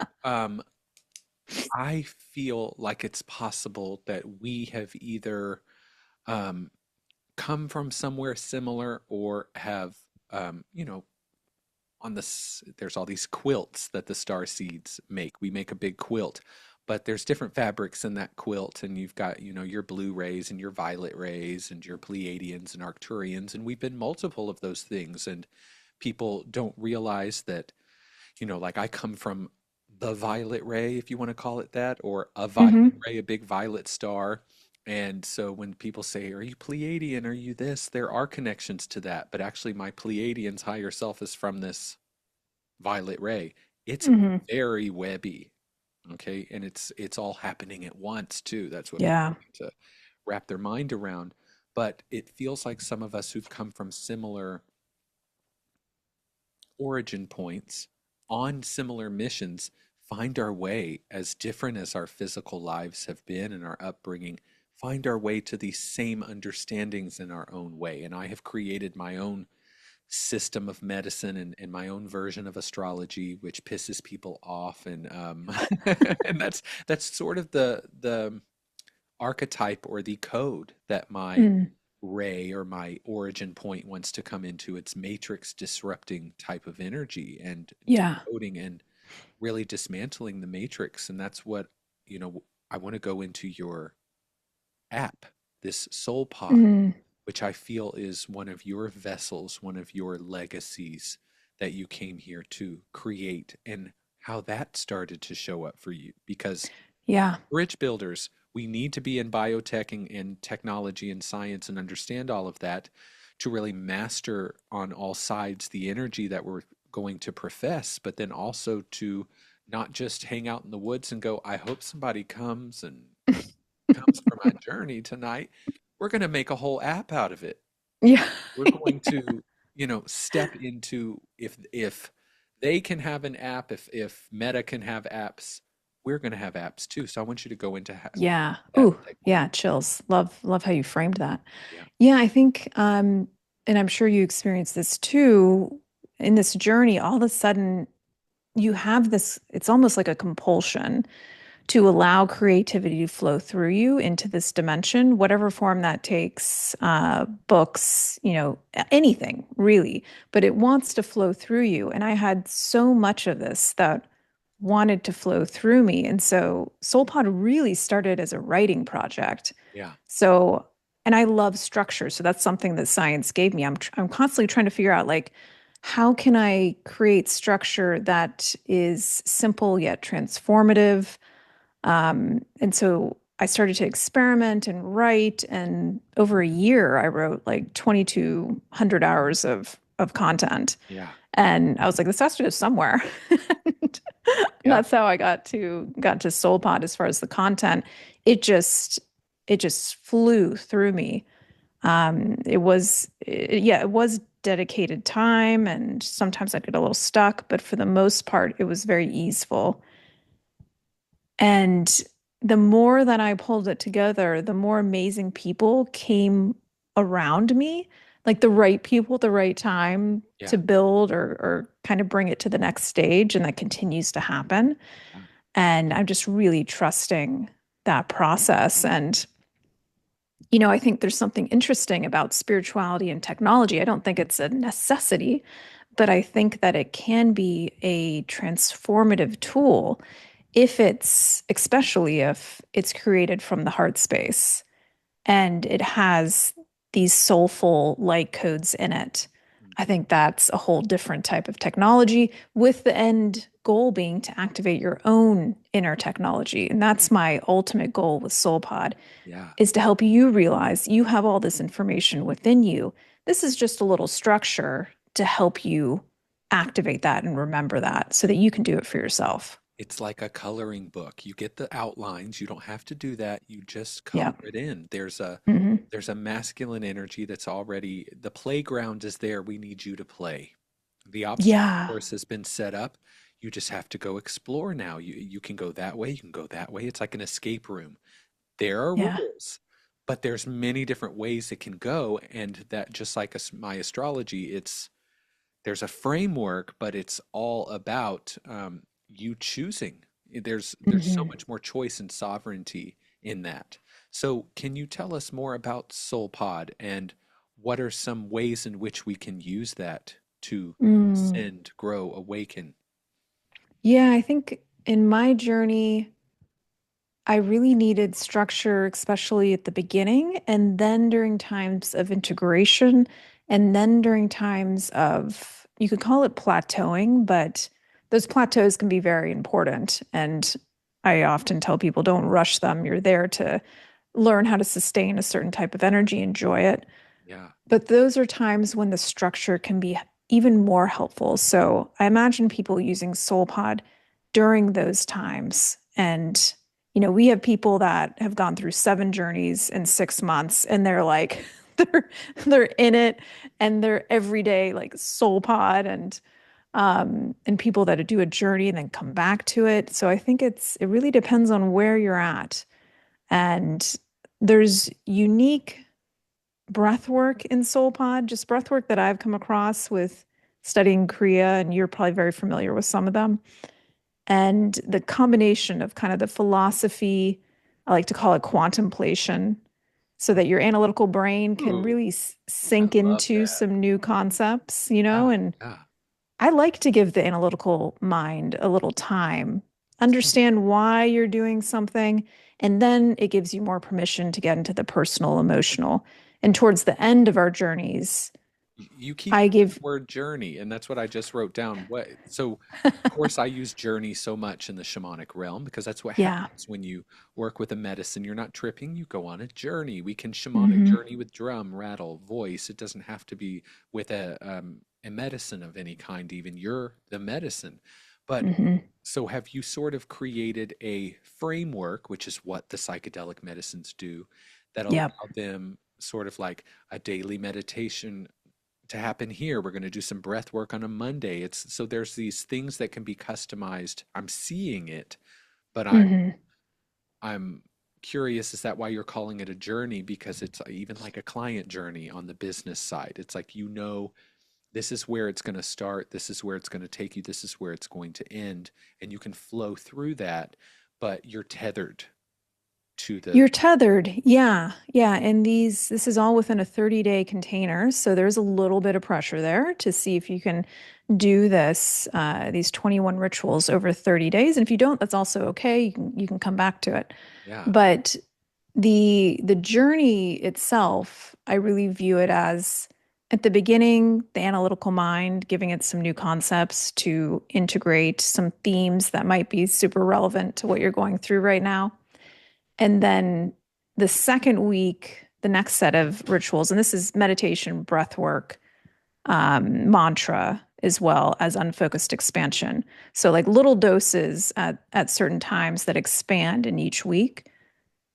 I feel like it's possible that we have either um, come from somewhere similar or have, on this, there's all these quilts that the star seeds make. We make a big quilt, but there's different fabrics in that quilt, and you've got, your blue rays and your violet rays and your Pleiadians and Arcturians, and we've been multiple of those things, and people don't realize that, like I come from the violet ray, if you want to call it that, or a violet Hmm. ray, a big violet star. And so when people say, are you Pleiadian? Are you this? There are connections to that. But actually, my Pleiadian's higher self is from this violet ray. It's Hmm. very webby. Okay. And it's all happening at once, too. That's what people Yeah. need to wrap their mind around. But it feels like some of us who've come from similar origin points on similar missions find our way, as different as our physical lives have been and our upbringing, find our way to these same understandings in our own way. And I have created my own system of medicine and my own version of astrology, which pisses people off. And and that's sort of the archetype or the code that my Mm. ray or my origin point wants to come into. Its matrix disrupting type of energy and Yeah. decoding and really dismantling the matrix. And that's what, I want to go into your app, this SoulPod, Mm. which I feel is one of your vessels, one of your legacies that you came here to create, and how that started to show up for you. Because Yeah. bridge builders, we need to be in biotech and technology and science and understand all of that to really master on all sides the energy that we're going to profess, but then also to not just hang out in the woods and go, I hope somebody comes for my journey tonight. We're going to make a whole app out of it. Yeah. We're going to, step into, if they can have an app, if Meta can have apps, we're going to have apps too. So I want you to go into Yeah. that Ooh, segment. yeah, chills. Love how you framed that. Yeah. Yeah, I think and I'm sure you experienced this too in this journey, all of a sudden you have this, it's almost like a compulsion to allow creativity to flow through you into this dimension, whatever form that takes, books, anything really, but it wants to flow through you. And I had so much of this that wanted to flow through me. And so SoulPod really started as a writing project. Yeah. So And I love structure. So that's something that science gave me. I'm constantly trying to figure out like, how can I create structure that is simple yet transformative? And so I started to experiment and write, and over a year, I wrote like 2,200 hours of content. Yeah. And I was like, this has to go somewhere. And Yeah. that's how I got to SoulPod as far as the content. It just it just flew through me. It was dedicated time, and sometimes I'd get a little stuck, but for the most part, it was very easeful. And the more that I pulled it together, the more amazing people came around me, like the right people at the right time Yeah. to build or kind of bring it to the next stage. And that continues to happen. Yeah. And I'm just really trusting that process. And, I think there's something interesting about spirituality and technology. I don't think it's a necessity, but I think that it can be a transformative tool especially if it's created from the heart space and it has these soulful light codes in it. I think that's a whole different type of technology with the end goal being to activate your own inner technology. And that's my ultimate goal with SoulPod Yeah. is to help you realize you have all this information within you. This is just a little structure to help you activate that and remember that so that you can do it for yourself. It's like a coloring book. You get the outlines. You don't have to do that. You just color Yeah. it in. Hmm. There's a masculine energy that's already, the playground is there. We need you to play. The obstacle Yeah. course has been set up. You just have to go explore now. You can go that way, you can go that way. It's like an escape room. There are Yeah. rules, but there's many different ways it can go, and that just like my astrology, there's a framework, but it's all about you choosing. There's so Hmm. much more choice and sovereignty in that. So, can you tell us more about SoulPod and what are some ways in which we can use that to Mm. ascend, grow, awaken? Yeah, I think in my journey, I really needed structure, especially at the beginning, and then during times of integration, and then during times of, you could call it plateauing, but those plateaus can be very important. And I often tell people don't rush them. You're there to learn how to sustain a certain type of energy, enjoy it. Yeah. But those are times when the structure can be even more helpful. So I imagine people using SoulPod during those times. And, we have people that have gone through 7 journeys in 6 months and they're like, they're in it and they're every day like SoulPod and people that do a journey and then come back to it. So I think it really depends on where you're at. And there's unique breath work in SoulPod, just breath work that I've come across with studying Kriya, and you're probably very familiar with some of them. And the combination of kind of the philosophy, I like to call it quantumplation, so that your analytical brain can Ooh, really I sink love into that. some new concepts, Yeah. and Yeah. I like to give the analytical mind a little time, understand why you're doing something, and then it gives you more permission to get into the personal, emotional. And towards the end of our journeys, You keep I using give, the word journey, and that's what I just wrote down. Of course, I use journey so much in the shamanic realm because that's what yeah. happens when you work with a medicine. You're not tripping, you go on a journey. We can shamanic Hmm. journey with drum, rattle, voice. It doesn't have to be with a medicine of any kind, even. You're the medicine. But Hmm. so have you sort of created a framework, which is what the psychedelic medicines do, that allow Yep. them sort of like a daily meditation to happen here. We're going to do some breath work on a Monday. It's so there's these things that can be customized. I'm seeing it, but Hmm. I'm curious, is that why you're calling it a journey? Because it's even like a client journey on the business side. It's like, this is where it's going to start, this is where it's going to take you, this is where it's going to end, and you can flow through that, but you're tethered to the You're tethered. Yeah. Yeah. And this is all within a 30-day container. So there's a little bit of pressure there to see if you can do these 21 rituals over 30 days. And if you don't, that's also okay. You can come back to it. yeah. But The journey itself, I really view it as at the beginning, the analytical mind, giving it some new concepts to integrate some themes that might be super relevant to what you're going through right now. And then the second week, the next set of rituals, and this is meditation, breath work, mantra, as well as unfocused expansion. So, like little doses at certain times that expand in each week.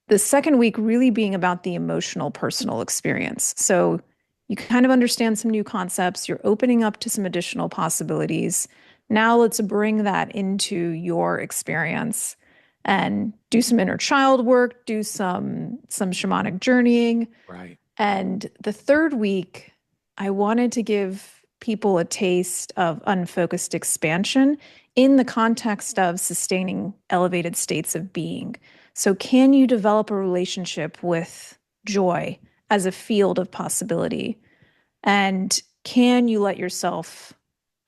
The second week really being about the emotional personal experience. So, you kind of understand some new concepts, you're opening up to some additional possibilities. Now, let's bring that into your experience and do some inner child work, do some shamanic journeying. Right. And the third week, I wanted to give people a taste of unfocused expansion in the context of sustaining elevated states of being. So, can you develop a relationship with joy as a field of possibility? And can you let yourself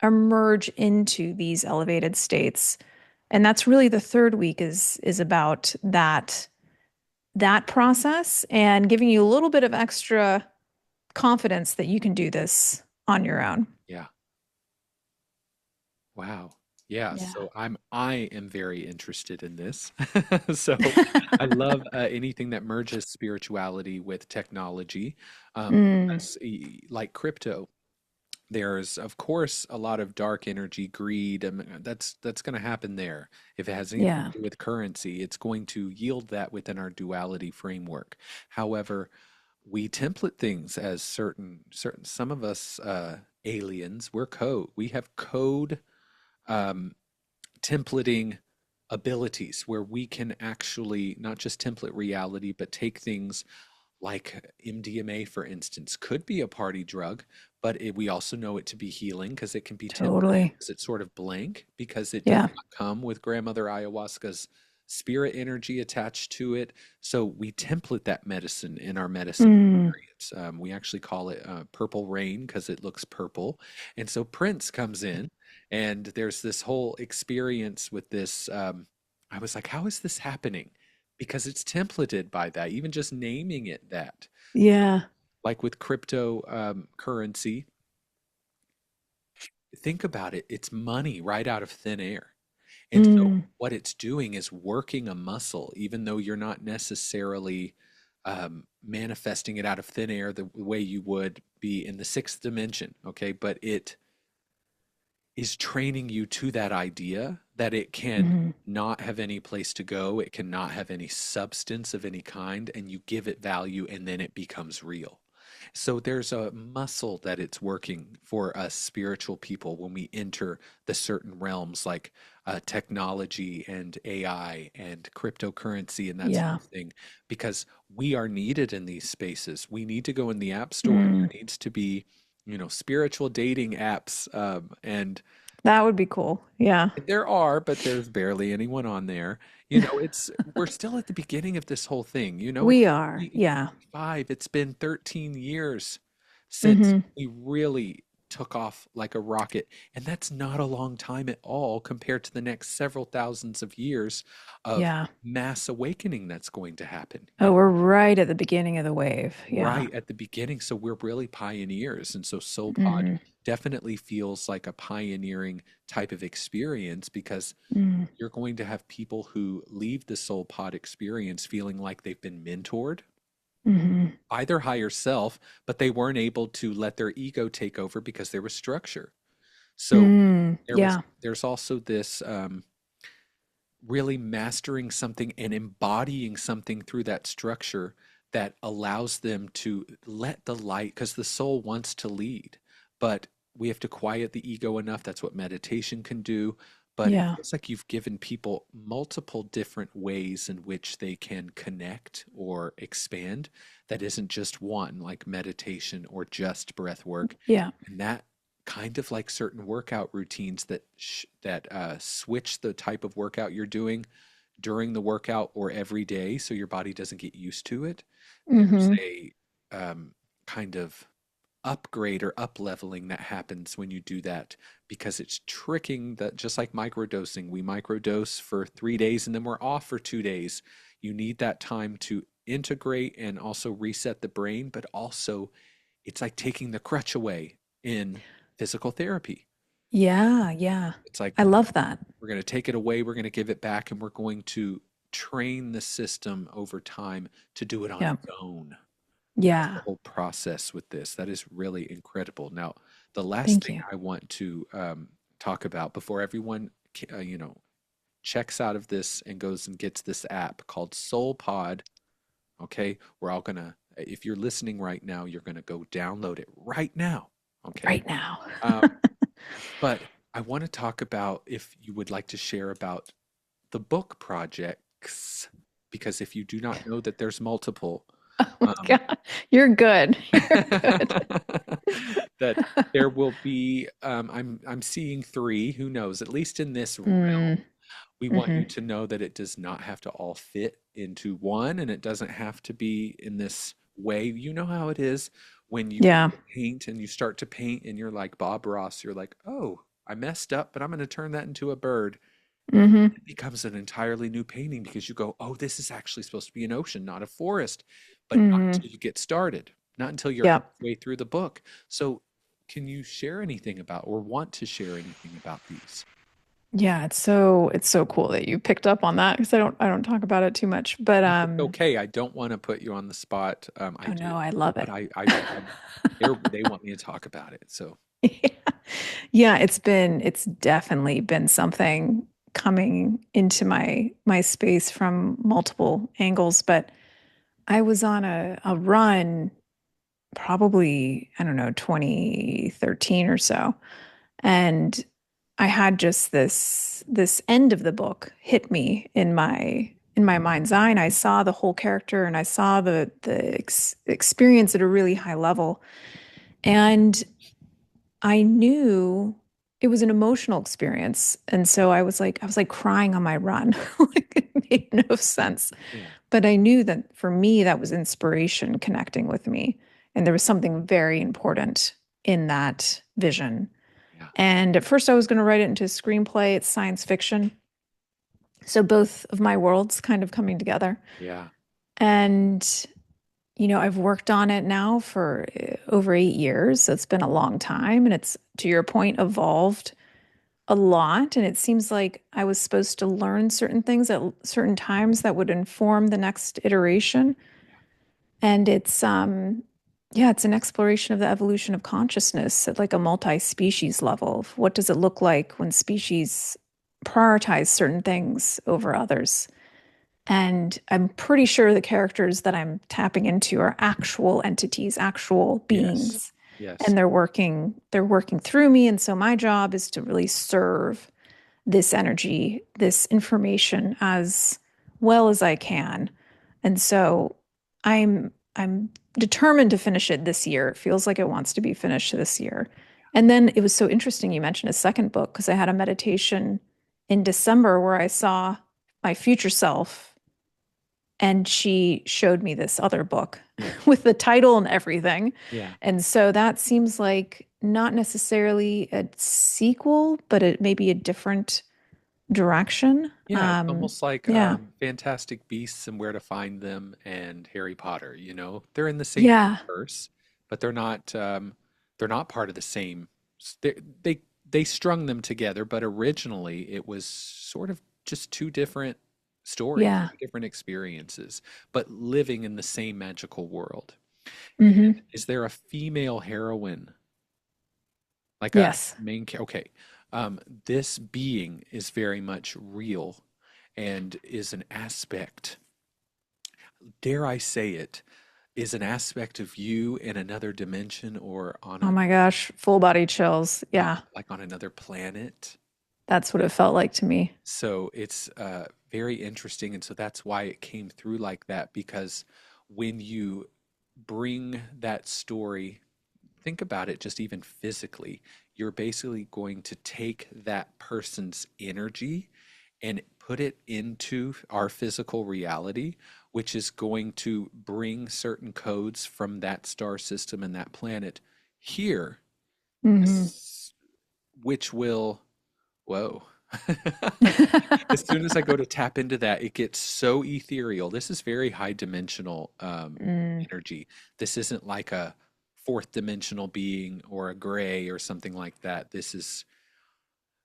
emerge into these elevated states? And that's really the third week is about that process and giving you a little bit of extra confidence that you can do this on your own. Yeah. Wow. Yeah, Yeah. so I am very interested in this. So I love anything that merges spirituality with technology. Mm, Like crypto. There's of course a lot of dark energy, greed, and that's going to happen there. If it has anything yeah. to do with currency, it's going to yield that within our duality framework. However, we template things as certain some of us aliens, we have code um, templating abilities where we can actually not just template reality, but take things like MDMA, for instance, could be a party drug, but we also know it to be healing because it can be templated Totally. because it's sort of blank because it does Yeah. not come with grandmother ayahuasca's spirit energy attached to it. So we template that medicine in our medicine Mm, experience. We actually call it purple rain because it looks purple. And so Prince comes in, and there's this whole experience with this. I was like, how is this happening? Because it's templated by that, even just naming it that. yeah. Like with crypto currency, think about it, it's money right out of thin air. And so Mm, what it's doing is working a muscle, even though you're not necessarily manifesting it out of thin air the way you would be in the sixth dimension. Okay. But it is training you to that idea that it can mm, not have any place to go, it cannot have any substance of any kind, and you give it value and then it becomes real. So there's a muscle that it's working for us spiritual people when we enter the certain realms like technology and AI and cryptocurrency and that sort yeah. of thing, because we are needed in these spaces. We need to go in the app store. Mm. There needs to be, spiritual dating apps, and That would be cool. Yeah. there are, but there's barely anyone on there. We're still at the beginning of this whole thing, We are. Yeah. 2025. It's been 13 years since Hmm. we really took off like a rocket, and that's not a long time at all compared to the next several thousands of years of Yeah. mass awakening that's going to happen. Oh, we're right at the beginning of the wave. Yeah. Right at the beginning. So we're really pioneers. And so SoulPod Hmm. definitely feels like a pioneering type of experience because Mm, you're going to have people who leave the SoulPod experience feeling like they've been mentored hmm. by their higher self, but they weren't able to let their ego take over because there was structure. So Mm, yeah. there's also this really mastering something and embodying something through that structure that allows them to let the light, because the soul wants to lead, but we have to quiet the ego enough. That's what meditation can do. But it Yeah. feels like you've given people multiple different ways in which they can connect or expand. That isn't just one, like meditation or just breath work. Yeah. And that kind of like certain workout routines that switch the type of workout you're doing during the workout or every day so your body doesn't get used to it. There's Hmm. a kind of upgrade or up leveling that happens when you do that because it's tricking that, just like microdosing. We microdose for 3 days and then we're off for 2 days. You need that time to integrate and also reset the brain, but also it's like taking the crutch away in physical therapy. Yeah, yeah. It's like I love that. we're going to take it away, we're going to give it back, and we're going to train the system over time to do it on Yeah. its own. That's the Yeah. whole process with this. That is really incredible. Now, the last Thank thing you. I want to talk about before everyone, checks out of this and goes and gets this app called SoulPod. Okay, we're all gonna. If you're listening right now, you're gonna go download it right now. Okay, Right now. um, but I want to talk about if you would like to share about the book projects, because if you do not know that there's multiple, Oh my um, God. You're good. You're good. that there will be, I'm seeing three, who knows, at least in this Mm, realm. We want you hmm. to know that it does not have to all fit into one, and it doesn't have to be in this way. You know how it is when you Yeah. paint and you start to paint and you're like Bob Ross, you're like, oh, I messed up, but I'm going to turn that into a bird. Hmm. It becomes an entirely new painting because you go, oh, this is actually supposed to be an ocean, not a forest. But not Hmm. until you get started, not until you're Yeah. halfway through the book. So, can you share anything about or want to share anything about these? Yeah, it's so cool that you picked up on that because I don't talk about it too much. But And it's okay. I don't want to put you on the spot. I oh do, no, I love but it. they want me to talk about it. So, Yeah. Yeah, it's definitely been something coming into my space from multiple angles, but I was on a run probably, I don't know, 2013 or so. And I had just this end of the book hit me in my mind's eye, and I saw the whole character and I saw the experience at a really high level. And I knew it was an emotional experience. And so I was like crying on my run. Like it made no sense. yeah, But I knew that for me, that was inspiration connecting with me. And there was something very important in that vision. yeah, And at first, I was going to write it into a screenplay. It's science fiction. So both of my worlds kind of coming together. yeah, And, I've worked on it now for over 8 years. So it's been a long time. And it's, to your point, evolved a lot. And it seems like I was supposed to learn certain things at certain times that would inform the next iteration. And yeah, it's an exploration of the evolution of consciousness at like a multi-species level. Of what does it look like when species prioritize certain things over others? And I'm pretty sure the characters that I'm tapping into are actual entities, actual yes, beings, yes, and they're working through me. And so my job is to really serve this energy, this information as well as I can. And so I'm determined to finish it this year. It feels like it wants to be finished this year. And then it was so interesting you mentioned a second book because I had a meditation in December where I saw my future self and she showed me this other book yeah, with the title and everything. yeah. And so that seems like not necessarily a sequel, but it may be a different direction. Yeah, it's almost like Yeah. Fantastic Beasts and Where to Find Them and Harry Potter, They're in the same Yeah. universe, but they're not part of the same they they strung them together, but originally it was sort of just two different stories, Yeah. two different experiences, but living in the same magical world. Hmm. Is there a female heroine, like a Yes. main character? Okay. This being is very much real and is an aspect, dare I say it, is an aspect of you in another dimension or on Oh a, my gosh. Full body chills. yeah, Yeah. like on another planet. That's what it felt like to me. So it's very interesting. And so that's why it came through like that, because when you bring that story, think about it just even physically, you're basically going to take that person's energy and put it into our physical reality, which is going to bring certain codes from that star system and that planet here, Hmm. which will, whoa. As soon as I go to tap into that, it gets so ethereal. This is very high dimensional Mm, energy. This isn't like a fourth dimensional being or a gray or something like that. This is,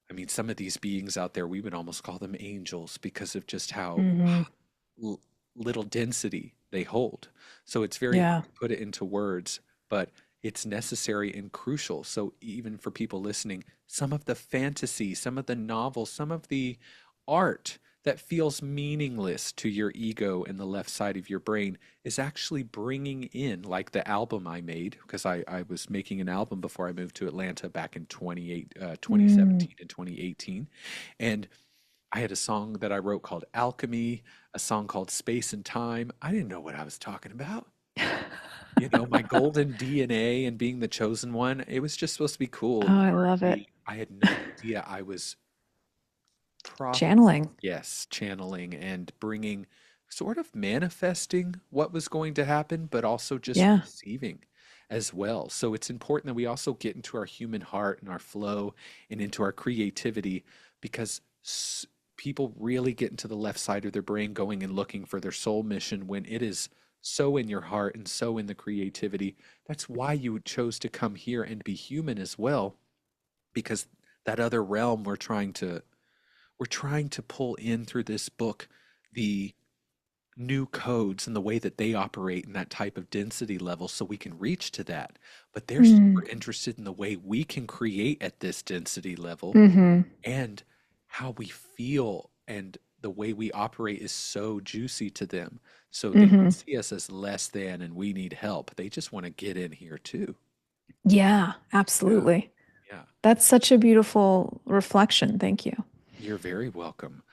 I mean, some of these beings out there, we would almost call them angels because of just how hmm. l- little density they hold. So it's very hard Yeah. to put it into words, but it's necessary and crucial. So even for people listening, some of the fantasy, some of the novels, some of the art that feels meaningless to your ego and the left side of your brain is actually bringing in, like the album I made, because I was making an album before I moved to Atlanta back in Mm. 2017 and 2018. And I had a song that I wrote called Alchemy, a song called Space and Time. I didn't know what I was talking about. You know, my golden DNA and being the chosen one, it was just supposed to be cool Oh, and I love it. artsy. I had no idea I was prophecy, Channeling. yes, channeling and bringing, sort of manifesting what was going to happen, but also just Yeah. receiving as well. So it's important that we also get into our human heart and our flow and into our creativity because people really get into the left side of their brain going and looking for their soul mission when it is so in your heart and so in the creativity. That's why you chose to come here and be human as well, because that other realm we're trying to pull in through this book the new codes and the way that they operate in that type of density level so we can reach to that. But they're Mm. super interested in the way we can create at this density level Hmm. and how we feel, and the way we operate is so juicy to them. So they don't Hmm. see us as less than and we need help. They just want to get in here too. Yeah, Yeah. absolutely. Yeah. That's such a beautiful reflection. Thank you. You're very welcome.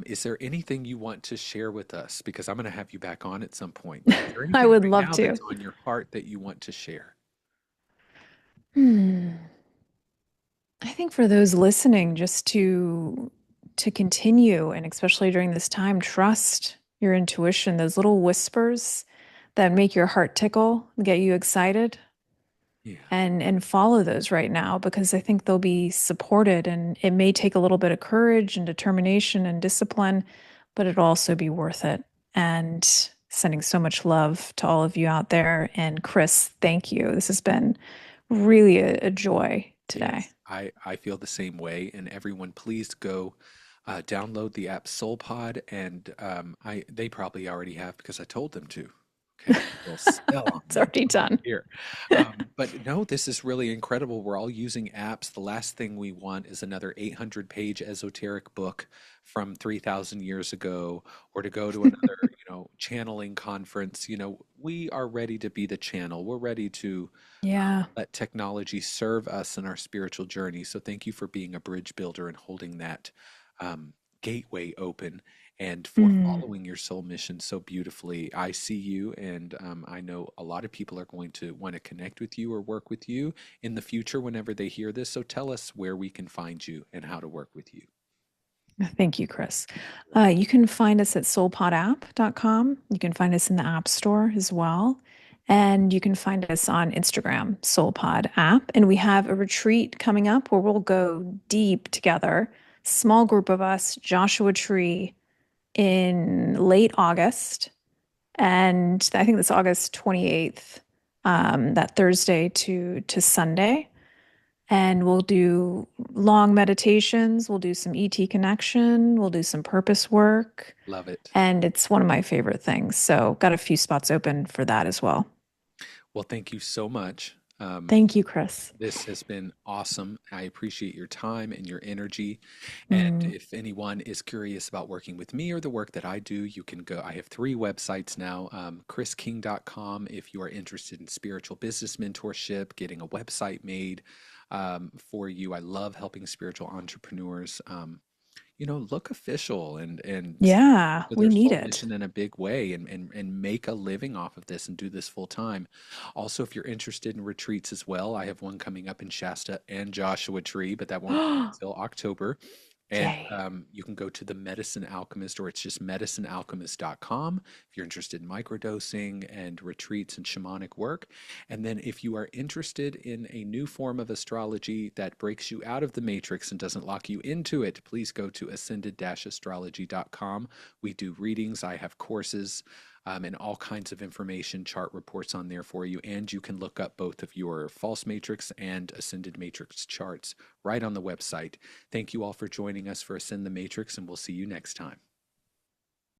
Is there anything you want to share with us? Because I'm going to have you back on at some point. But is there I anything would right love now to. that's on your heart that you want to share? Hmm. I think for those listening, just to continue, and especially during this time, trust your intuition, those little whispers that make your heart tickle, get you excited, Yeah. and follow those right now because I think they'll be supported, and it may take a little bit of courage and determination and discipline, but it'll also be worth it. And sending so much love to all of you out there. And Chrys, thank you. This has been really a joy today. Yes. I feel the same way. And everyone, please go download the app SoulPod. And they probably already have because I told them to. Okay. They'll spell on It's me already done. here. But no, this is really incredible. We're all using apps. The last thing we want is another 800-page esoteric book from 3,000 years ago, or to go to another, channeling conference. We are ready to be the channel. We're ready to Yeah. let technology serve us in our spiritual journey. So thank you for being a bridge builder and holding that gateway open, and for Mm. following your soul mission so beautifully. I see you, and I know a lot of people are going to want to connect with you or work with you in the future whenever they hear this. So tell us where we can find you and how to work with you. Thank you, Chrys. You can find us at soulpodapp.com. You can find us in the App Store as well. And you can find us on Instagram, SoulPod App. And we have a retreat coming up where we'll go deep together, small group of us, Joshua Tree, in late August. And I think that's August 28th, that Thursday to Sunday. And we'll do long meditations. We'll do some ET connection. We'll do some purpose work. Love it. And it's one of my favorite things. So, got a few spots open for that as well. Well, thank you so much. Thank you, Chrys. This has been awesome. I appreciate your time and your energy. And Mm. if anyone is curious about working with me or the work that I do, you can go. I have 3 websites now, ChrysKyng.com if you are interested in spiritual business mentorship, getting a website made for you. I love helping spiritual entrepreneurs. Look official and step Yeah, into we their need soul it. mission in a big way, and make a living off of this and do this full time. Also, if you're interested in retreats as well, I have one coming up in Shasta and Joshua Tree, but that won't be until October. And Yay. you can go to the Medicine Alchemist, or it's just medicinealchemist.com if you're interested in microdosing and retreats and shamanic work. And then if you are interested in a new form of astrology that breaks you out of the matrix and doesn't lock you into it, please go to ascended-astrology.com. We do readings. I have courses and all kinds of information, chart reports on there for you. And you can look up both of your false matrix and ascended matrix charts right on the website. Thank you all for joining us for Ascend the Matrix, and we'll see you next time.